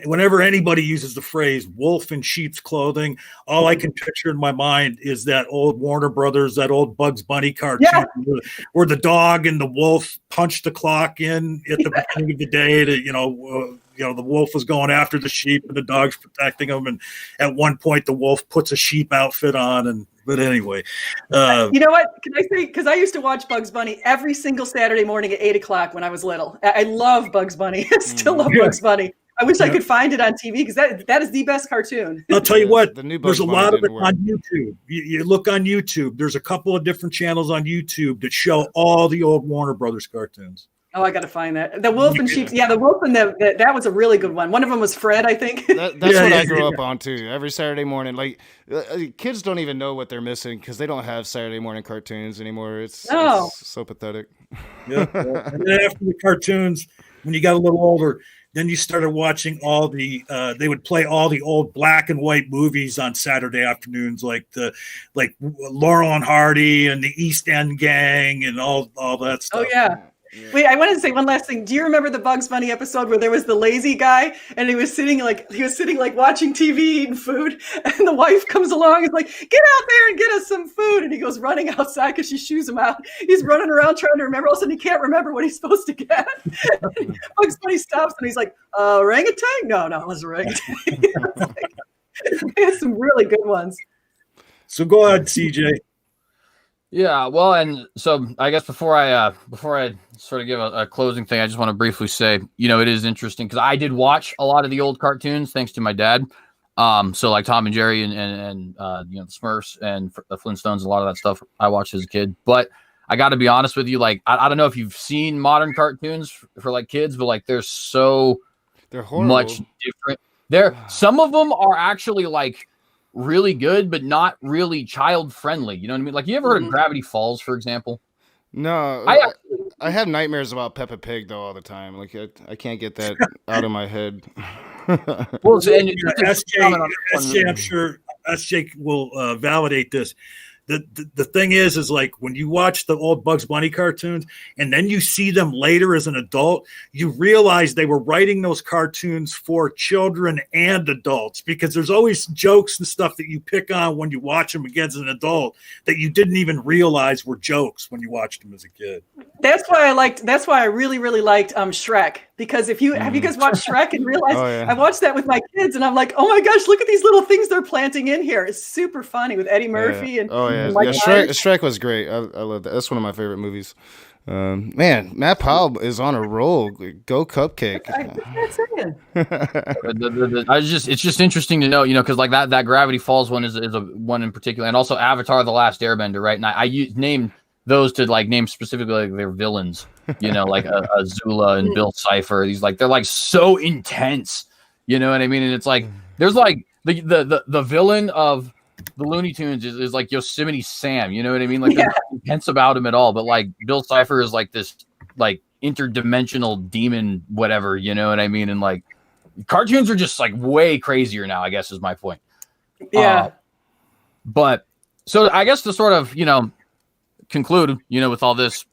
whenever anybody uses the phrase wolf in sheep's clothing, all I can picture in my mind is that old Warner Brothers, that old Bugs Bunny cartoon where the dog and the wolf punched the clock in at the beginning of the day to, the wolf was going after the sheep and the dog's protecting them. And at one point the wolf puts a sheep outfit on. But anyway, you know what? Can I say, because I used to watch Bugs Bunny every single Saturday morning at 8:00 when I was little. I love Bugs Bunny. I still love Bugs Bunny. I wish I could find it on TV because that is the best cartoon. I'll tell you what, there's a lot of it on YouTube. You look on YouTube, there's a couple of different channels on YouTube that show all the old Warner Brothers cartoons. Oh, I got to find that. The Wolf and Sheep. Yeah, the Wolf and that was a really good one. One of them was Fred, I think. That's what I grew up on too. Every Saturday morning, like kids don't even know what they're missing because they don't have Saturday morning cartoons anymore. It's so pathetic. Yeah. And then after the cartoons, when you got a little older, then you started watching they would play all the old black and white movies on Saturday afternoons, like Laurel and Hardy and the East End Gang and all that stuff. Oh yeah. Wait, I want to say one last thing. Do you remember the Bugs Bunny episode where there was the lazy guy and he was sitting like watching TV, eating food, and the wife comes along and is like, "Get out there and get us some food," and he goes running outside because she shoos him out. He's running around trying to remember. All of a sudden, he can't remember what he's supposed to get. Bugs Bunny stops and he's like, "Orangutan? No, it was orangutan." He has some really good ones. So go ahead, CJ. Yeah, well, and so I guess before I sort of give a closing thing, I just want to briefly say, it is interesting because I did watch a lot of the old cartoons thanks to my dad. So like Tom and Jerry and the Smurfs and the Flintstones, a lot of that stuff I watched as a kid. But I got to be honest with you, like I don't know if you've seen modern cartoons for like kids, but like they're much different. Some of them are actually like really good, but not really child friendly. You know what I mean? Like, you ever heard of Gravity Falls, for example? No, I have nightmares about Peppa Pig though all the time. Like I can't get that out of my head. Well, SJ, I'm sure SJ will validate this. The thing is like when you watch the old Bugs Bunny cartoons and then you see them later as an adult, you realize they were writing those cartoons for children and adults, because there's always jokes and stuff that you pick on when you watch them again as an adult that you didn't even realize were jokes when you watched them as a kid. That's why I really, really liked Shrek, because have you guys watched Shrek and realized I watched that with my kids and I'm like, oh my gosh, look at these little things they're planting in here. It's super funny with Eddie Murphy and Shrek was great. I love that. That's one of my favorite movies. Man, Matt Powell is on a roll. Go Cupcake. It's just interesting to know, because like that Gravity Falls one is a one in particular, and also Avatar: The Last Airbender, right? And I named those to like name specifically like their villains, like Azula and Bill Cipher. These they're like so intense, you know what I mean? And it's like there's like the villain of the Looney Tunes is like Yosemite Sam, you know what I mean? Like there's nothing intense about him at all, but like Bill Cipher is like this like interdimensional demon, whatever, you know what I mean? And like cartoons are just like way crazier now, I guess is my point. Yeah. But so I guess to sort of, conclude, with all this,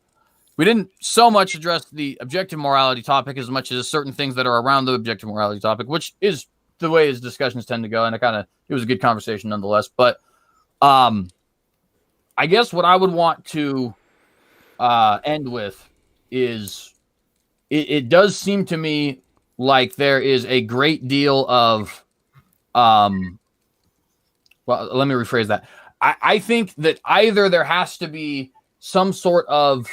we didn't so much address the objective morality topic as much as certain things that are around the objective morality topic, which is the way his discussions tend to go. And it was a good conversation nonetheless. But I guess what I would want to end with is it does seem to me like there is a great deal of well, let me rephrase that. I think that either there has to be some sort of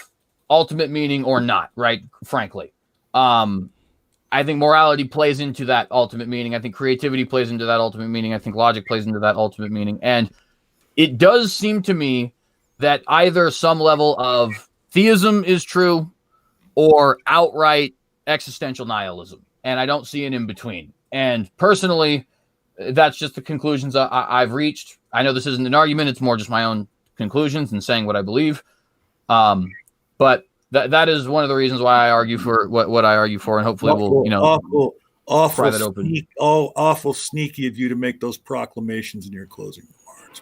ultimate meaning or not, right? Frankly. I think morality plays into that ultimate meaning. I think creativity plays into that ultimate meaning. I think logic plays into that ultimate meaning. And it does seem to me that either some level of theism is true or outright existential nihilism. And I don't see an in between. And personally, that's just the conclusions I've reached. I know this isn't an argument. It's more just my own conclusions and saying what I believe. But that is one of the reasons why I argue for what I argue for. And hopefully awful sneaky of you to make those proclamations in your closing remarks.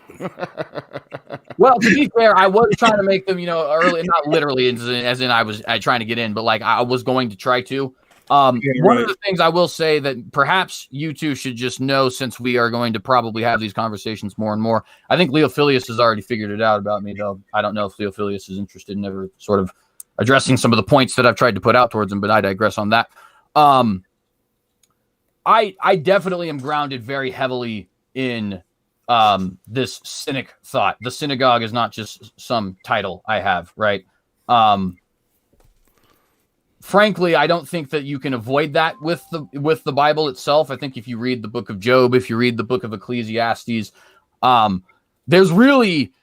Well, to be fair, I was trying to make them, early, not literally as in I was trying to get in, but like I was going to try to. One of the things I will say that perhaps you two should just know, since we are going to probably have these conversations more and more. I think Leophilius has already figured it out about me, though. I don't know if Leophilius is interested in ever sort of addressing some of the points that I've tried to put out towards him, but I digress on that. I definitely am grounded very heavily in this cynic thought. The synagogue is not just some title I have, right? Frankly, I don't think that you can avoid that with the Bible itself. I think if you read the book of Job, if you read the book of Ecclesiastes, there's really,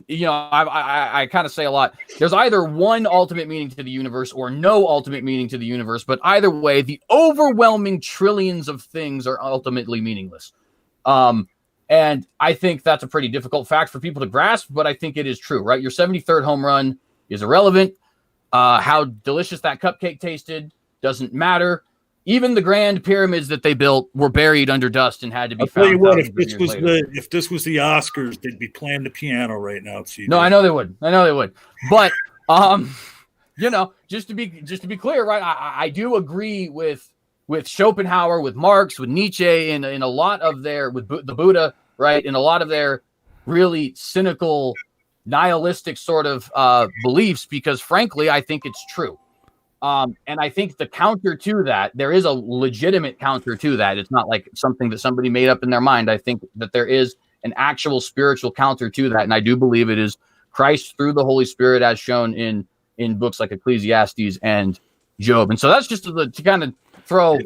I kind of say a lot. There's either one ultimate meaning to the universe or no ultimate meaning to the universe. But either way, the overwhelming trillions of things are ultimately meaningless. And I think that's a pretty difficult fact for people to grasp, but I think it is true, right? Your 73rd home run is irrelevant. How delicious that cupcake tasted doesn't matter. Even the grand pyramids that they built were buried under dust and had to be found. I'll tell you what, if this was the Oscars, they'd be playing the piano right now. No, I know they would. But just to be clear, right? I do agree with Schopenhauer, with Marx, with Nietzsche, in a lot of their, with the Buddha, right? In a lot of their really cynical, nihilistic sort of beliefs, because frankly, I think it's true. And I think the counter to that, there is a legitimate counter to that. It's not like something that somebody made up in their mind. I think that there is an actual spiritual counter to that. And I do believe it is Christ through the Holy Spirit, as shown in books like Ecclesiastes and Job. And so that's just to kind of throw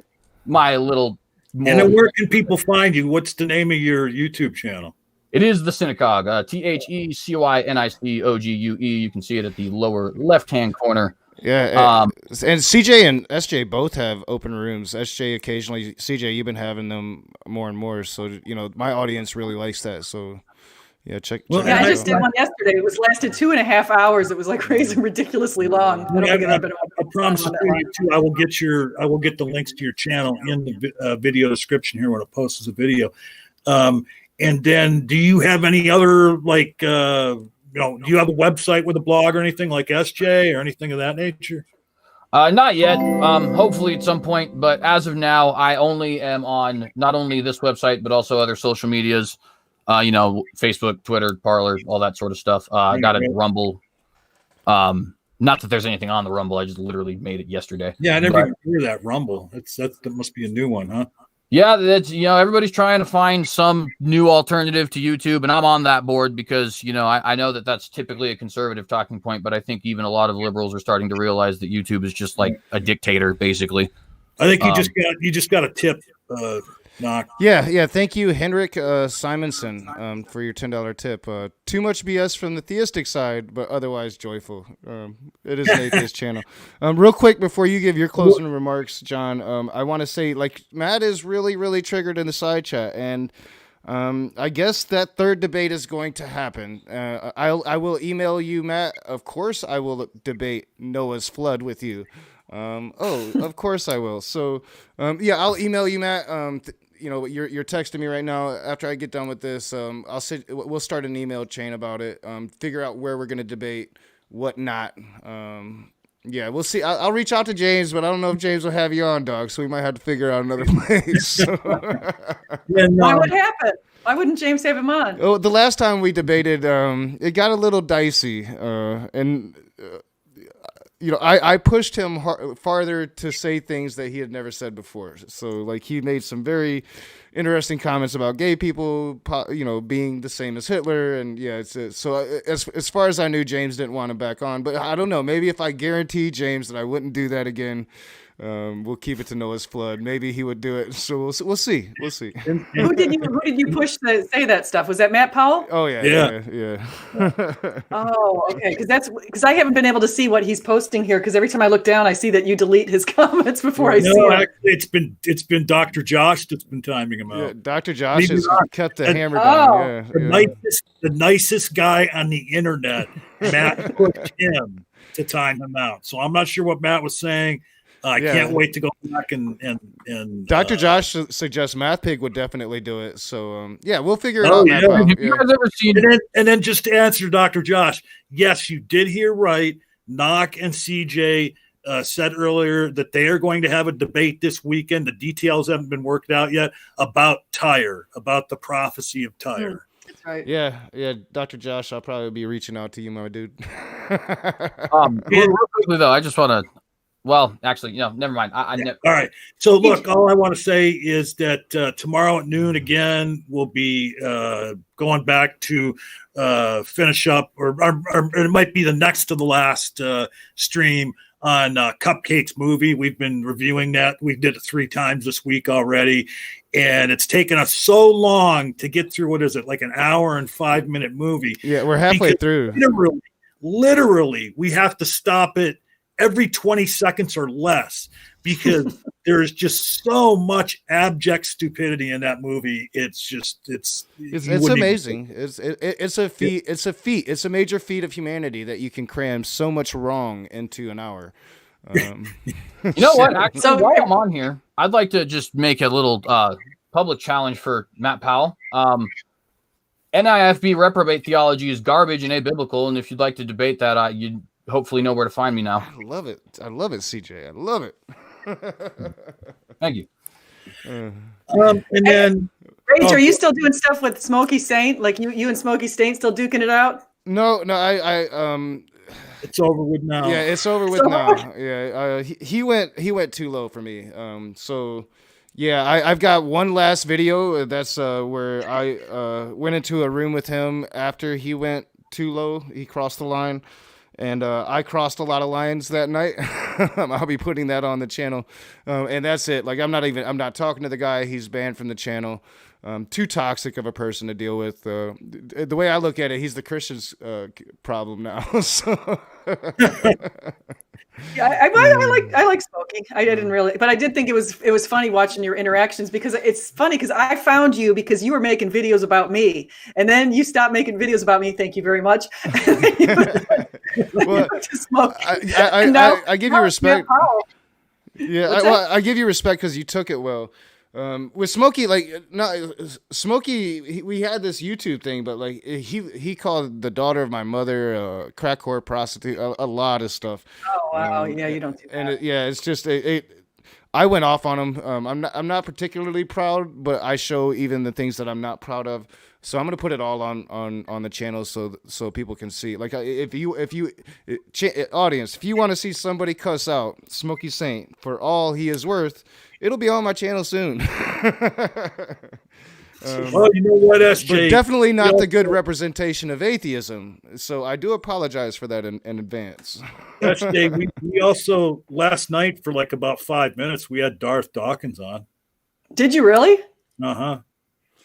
my little. And then where can people find you? What's the name of your YouTube channel? It is The Synagogue, TheCynicogue. You can see it at the lower left-hand corner. Yeah, and CJ and SJ both have open rooms. SJ occasionally, CJ, you've been having them more and more. So, my audience really likes that. So, yeah, check. I just did one yesterday. It lasted 2.5 hours. It was like crazy, ridiculously long. I promise you too. I will get the links to your channel in the video description here when it posts as a video. And then, do you have any other do you have a website with a blog or anything like SJ or anything of that nature? Not yet. Hopefully at some point. But as of now, I only am on not only this website, but also other social medias, Facebook, Twitter, Parler, all that sort of stuff. I got a Rumble. Not that there's anything on the Rumble. I just literally made it yesterday. Yeah, I never even heard that Rumble. That must be a new one, huh? Yeah, that's everybody's trying to find some new alternative to YouTube, and I'm on that board because I know that that's typically a conservative talking point, but I think even a lot of liberals are starting to realize that YouTube is just like a dictator, basically. I think you just got a tip, Knock. Yeah. Thank you, Henrik Simonson, for your $10 tip. Too much BS from the theistic side, but otherwise joyful. It is an atheist channel. Real quick before you give your closing remarks, John, I want to say Matt is really, really triggered in the side chat, and I guess that third debate is going to happen. I will email you, Matt. Of course, I will debate Noah's flood with you. Of course I will. So, I'll email you, Matt. You're texting me right now. After I get done with this, we'll start an email chain about it. Figure out where we're going to debate, what not. We'll see. I'll reach out to James, but I don't know if James will have you on, dog. So we might have to figure out another place. Why would happen? Why wouldn't James have him on? Oh, the last time we debated, it got a little dicey, I pushed him farther to say things that he had never said before. So, he made some very interesting comments about gay people, being the same as Hitler. And, as far as I knew, James didn't want him back on. But I don't know. Maybe if I guarantee James that I wouldn't do that again, we'll keep it to Noah's flood. Maybe he would do it. So we'll see. We'll see. Who did you push to say that stuff? Was that Matt Powell? Oh yeah. Oh, okay. Because I haven't been able to see what he's posting here. Because every time I look down, I see that you delete his comments before I see it. It's been Dr. Josh that's been timing him out. Yeah, Dr. Josh has kept the hammer down. The nicest guy on the internet, Matt, pushed him to time him out. So I'm not sure what Matt was saying. I can't wait to go back and Dr. Josh suggests Math Pig would definitely do it. So we'll figure it out. Yeah. Have you guys ever seen and then just to answer Dr. Josh, yes, you did hear right. Knock and CJ said earlier that they are going to have a debate this weekend. The details haven't been worked out yet about the prophecy of Tyre. That's right. Yeah. Dr. Josh, I'll probably be reaching out to you, my dude. Real quickly though, I just want to. Well, actually, never mind. All right. So, look, all I want to say is that tomorrow at noon, again, we'll be going back to finish up, or it might be the next to the last stream on Cupcake's movie. We've been reviewing that. We did it 3 times this week already, and it's taken us so long to get through, what is it, like an hour and 5-minute movie? Yeah, we're halfway through. Literally, we have to stop it every 20 seconds or less because there is just so much abject stupidity in that movie. It's amazing. It's a feat. It's a feat. It's a major feat of humanity that you can cram so much wrong into an hour. You know what? Actually, while I'm on here, I'd like to just make a little public challenge for Matt Powell. NIFB reprobate theology is garbage and abiblical, and if you'd like to debate that, you'd hopefully know where to find me now. I love it, CJ. I love it. Thank you. And then, Rage, are you still doing stuff with Smokey Saint? Like you and Smokey Saint still duking it out? No, I it's over with now. Yeah, it's over with now. Yeah, he went too low for me. So yeah, I've got one last video. That's where I went into a room with him after he went too low. He crossed the line. And I crossed a lot of lines that night. I'll be putting that on the channel. And that's it. I'm not talking to the guy. He's banned from the channel. Too toxic of a person to deal with. The way I look at it, he's the Christian's problem now. So. Yeah, I like Smokey. I didn't really, but I did think it was funny watching your interactions because it's funny because I found you because you were making videos about me, and then you stopped making videos about me. Thank you very much. Well, I give you respect. Yeah, I give you respect because you took it well. With Smokey, Smokey, we had this YouTube thing, but he called the daughter of my mother crack whore, prostitute, a lot of stuff. Oh wow, yeah, you don't do that. And it's just I went off on him. I'm not particularly proud, but I show even the things that I'm not proud of. So I'm gonna put it all on the channel so people can see. Like if you audience, if you want to see somebody cuss out Smokey Saint for all he is worth, it'll be on my channel soon. Well, you know what, SJ? But definitely not the good representation of atheism. So I do apologize for that in advance. SJ, we also last night for like about 5 minutes we had Darth Dawkins on. Did you really? Uh-huh.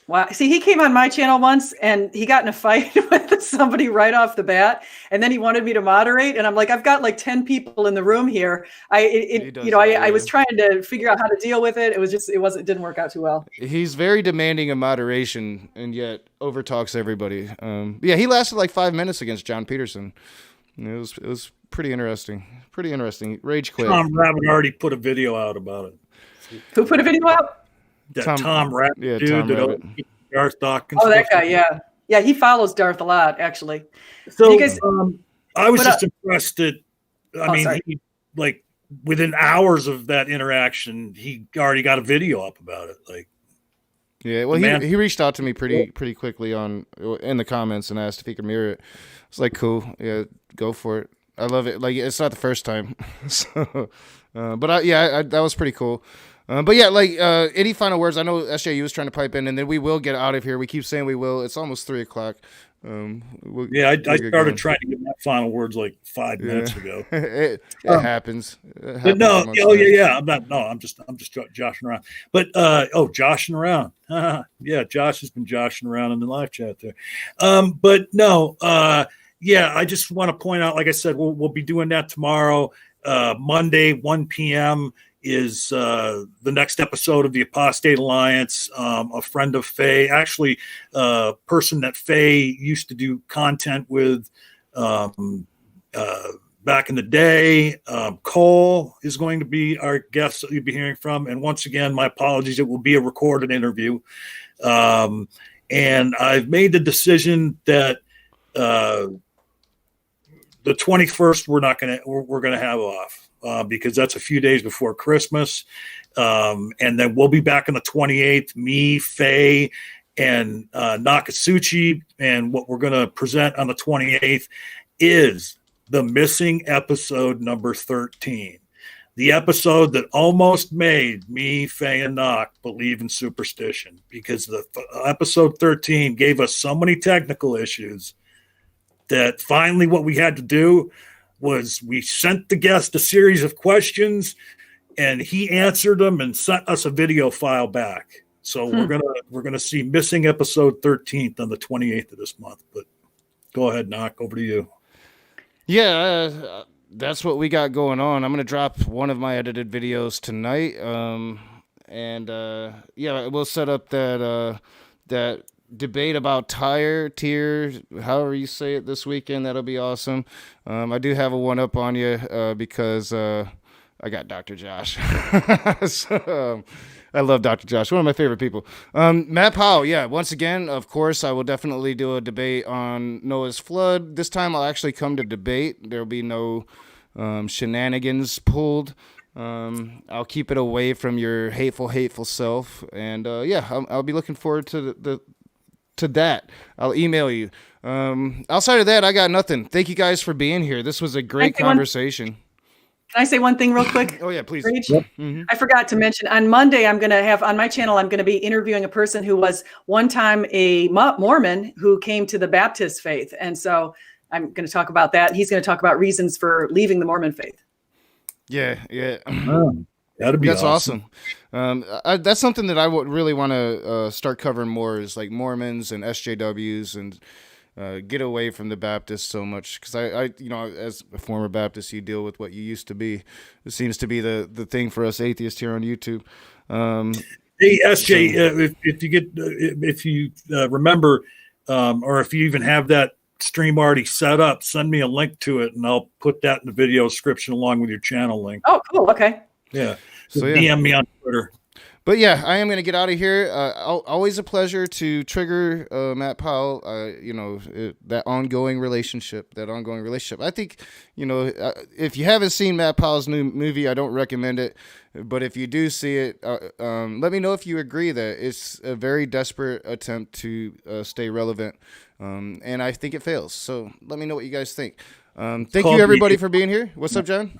Wow. See, he came on my channel once and he got in a fight with somebody right off the bat. And then he wanted me to moderate. And I'm like, I've got like 10 people in the room here. I was trying to figure out how to deal with it. It didn't work out too well. He's very demanding of moderation and yet overtalks everybody. Yeah, he lasted like 5 minutes against John Petersen. It was pretty interesting. Pretty interesting. Rage quit. Tom Rabbit already put a video out about it. Who put a video out? That Tom Rabbit dude Tom that Rabbit. Darth Dawkins. Oh, that guy, yeah. Yeah, he follows Darth a lot, actually. So you guys, I was just impressed that, sorry. he, like, within hours of that interaction, he already got a video up about it. Like, yeah, well, he reached out to me pretty quickly in the comments and asked if he could mirror it. It's like, cool, yeah, go for it. I love it. Like, it's not the first time, so, that was pretty cool. But yeah, like any final words? I know SJU was trying to pipe in, and then we will get out of here. We keep saying we will. It's almost 3:00. I started trying to get my final words like 5 minutes ago. It happens. But no, yeah. I'm just joshing around. But joshing around. Yeah, Josh has been joshing around in the live chat there. But no, I just want to point out, like I said, we'll be doing that tomorrow. Monday, 1 p.m. is the next episode of the Apostate Alliance. A friend of Faye, actually a person that Faye used to do content with back in the day. Cole is going to be our guest that you'll be hearing from. And once again, my apologies, it will be a recorded interview. And I've made the decision that the 21st we're gonna have off. Because that's a few days before Christmas. And then we'll be back on the 28th, me, Faye, and Nakatsuchi. And what we're going to present on the 28th is the missing episode number 13. The episode that almost made me, Faye, and Nak believe in superstition. Because the episode 13 gave us so many technical issues that finally what we had to do was we sent the guest a series of questions and he answered them and sent us a video file back. So we're gonna see missing episode 13th on the 28th of this month. But go ahead, Knock, over to you. Yeah, that's what we got going on. I'm gonna drop one of my edited videos tonight. We'll set up that debate about tier, however you say it, this weekend. That'll be awesome. I do have a one up on you because I got Dr. Josh. So, I love Dr. Josh, one of my favorite people. Matt Powell, yeah, once again, of course, I will definitely do a debate on Noah's Flood. This time I'll actually come to debate. There'll be no shenanigans pulled. I'll keep it away from your hateful self. And I'll be looking forward to that. I'll email you. Outside of that, I got nothing. Thank you guys for being here. This was a great conversation. Can I say one thing real quick? Oh yeah, please. Mm-hmm. I forgot to mention on Monday, I'm going to have on my channel, I'm going to be interviewing a person who was one time a Mormon who came to the Baptist faith. And so I'm going to talk about that. He's going to talk about reasons for leaving the Mormon faith. Yeah. That'd be That's awesome. That's something that I would really want to start covering more is like Mormons and SJWs and get away from the Baptists so much. Because I, as a former Baptist, you deal with what you used to be. It seems to be the thing for us atheists here on YouTube. Hey, SJ, if you remember, or if you even have that stream already set up, send me a link to it and I'll put that in the video description along with your channel link. Oh, cool. Okay. Yeah. DM me on Twitter. But yeah, I am going to get out of here. Always a pleasure to trigger Matt Powell. That ongoing relationship. I think, if you haven't seen Matt Powell's new movie, I don't recommend it. But if you do see it, let me know if you agree that it's a very desperate attempt to stay relevant. And I think it fails. So let me know what you guys think. Thank you, everybody, for being here. What's up, John?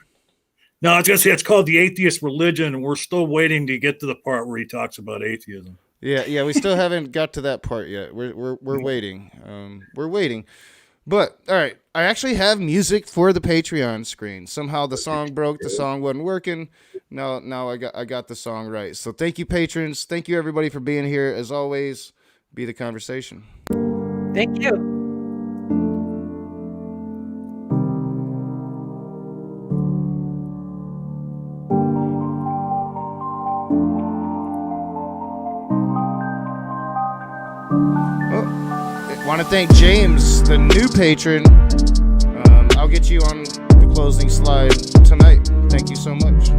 No, I was going to say it's called The Atheist Religion, and we're still waiting to get to the part where he talks about atheism. Yeah, we still haven't got to that part yet. We're waiting. We're waiting. But all right, I actually have music for the Patreon screen. Somehow the song broke. The song wasn't working. Now I got the song right. So thank you, patrons. Thank you, everybody, for being here. As always, be the conversation. Thank you. Want to thank James, the new patron. I'll get you on the closing slide tonight. Thank you so much.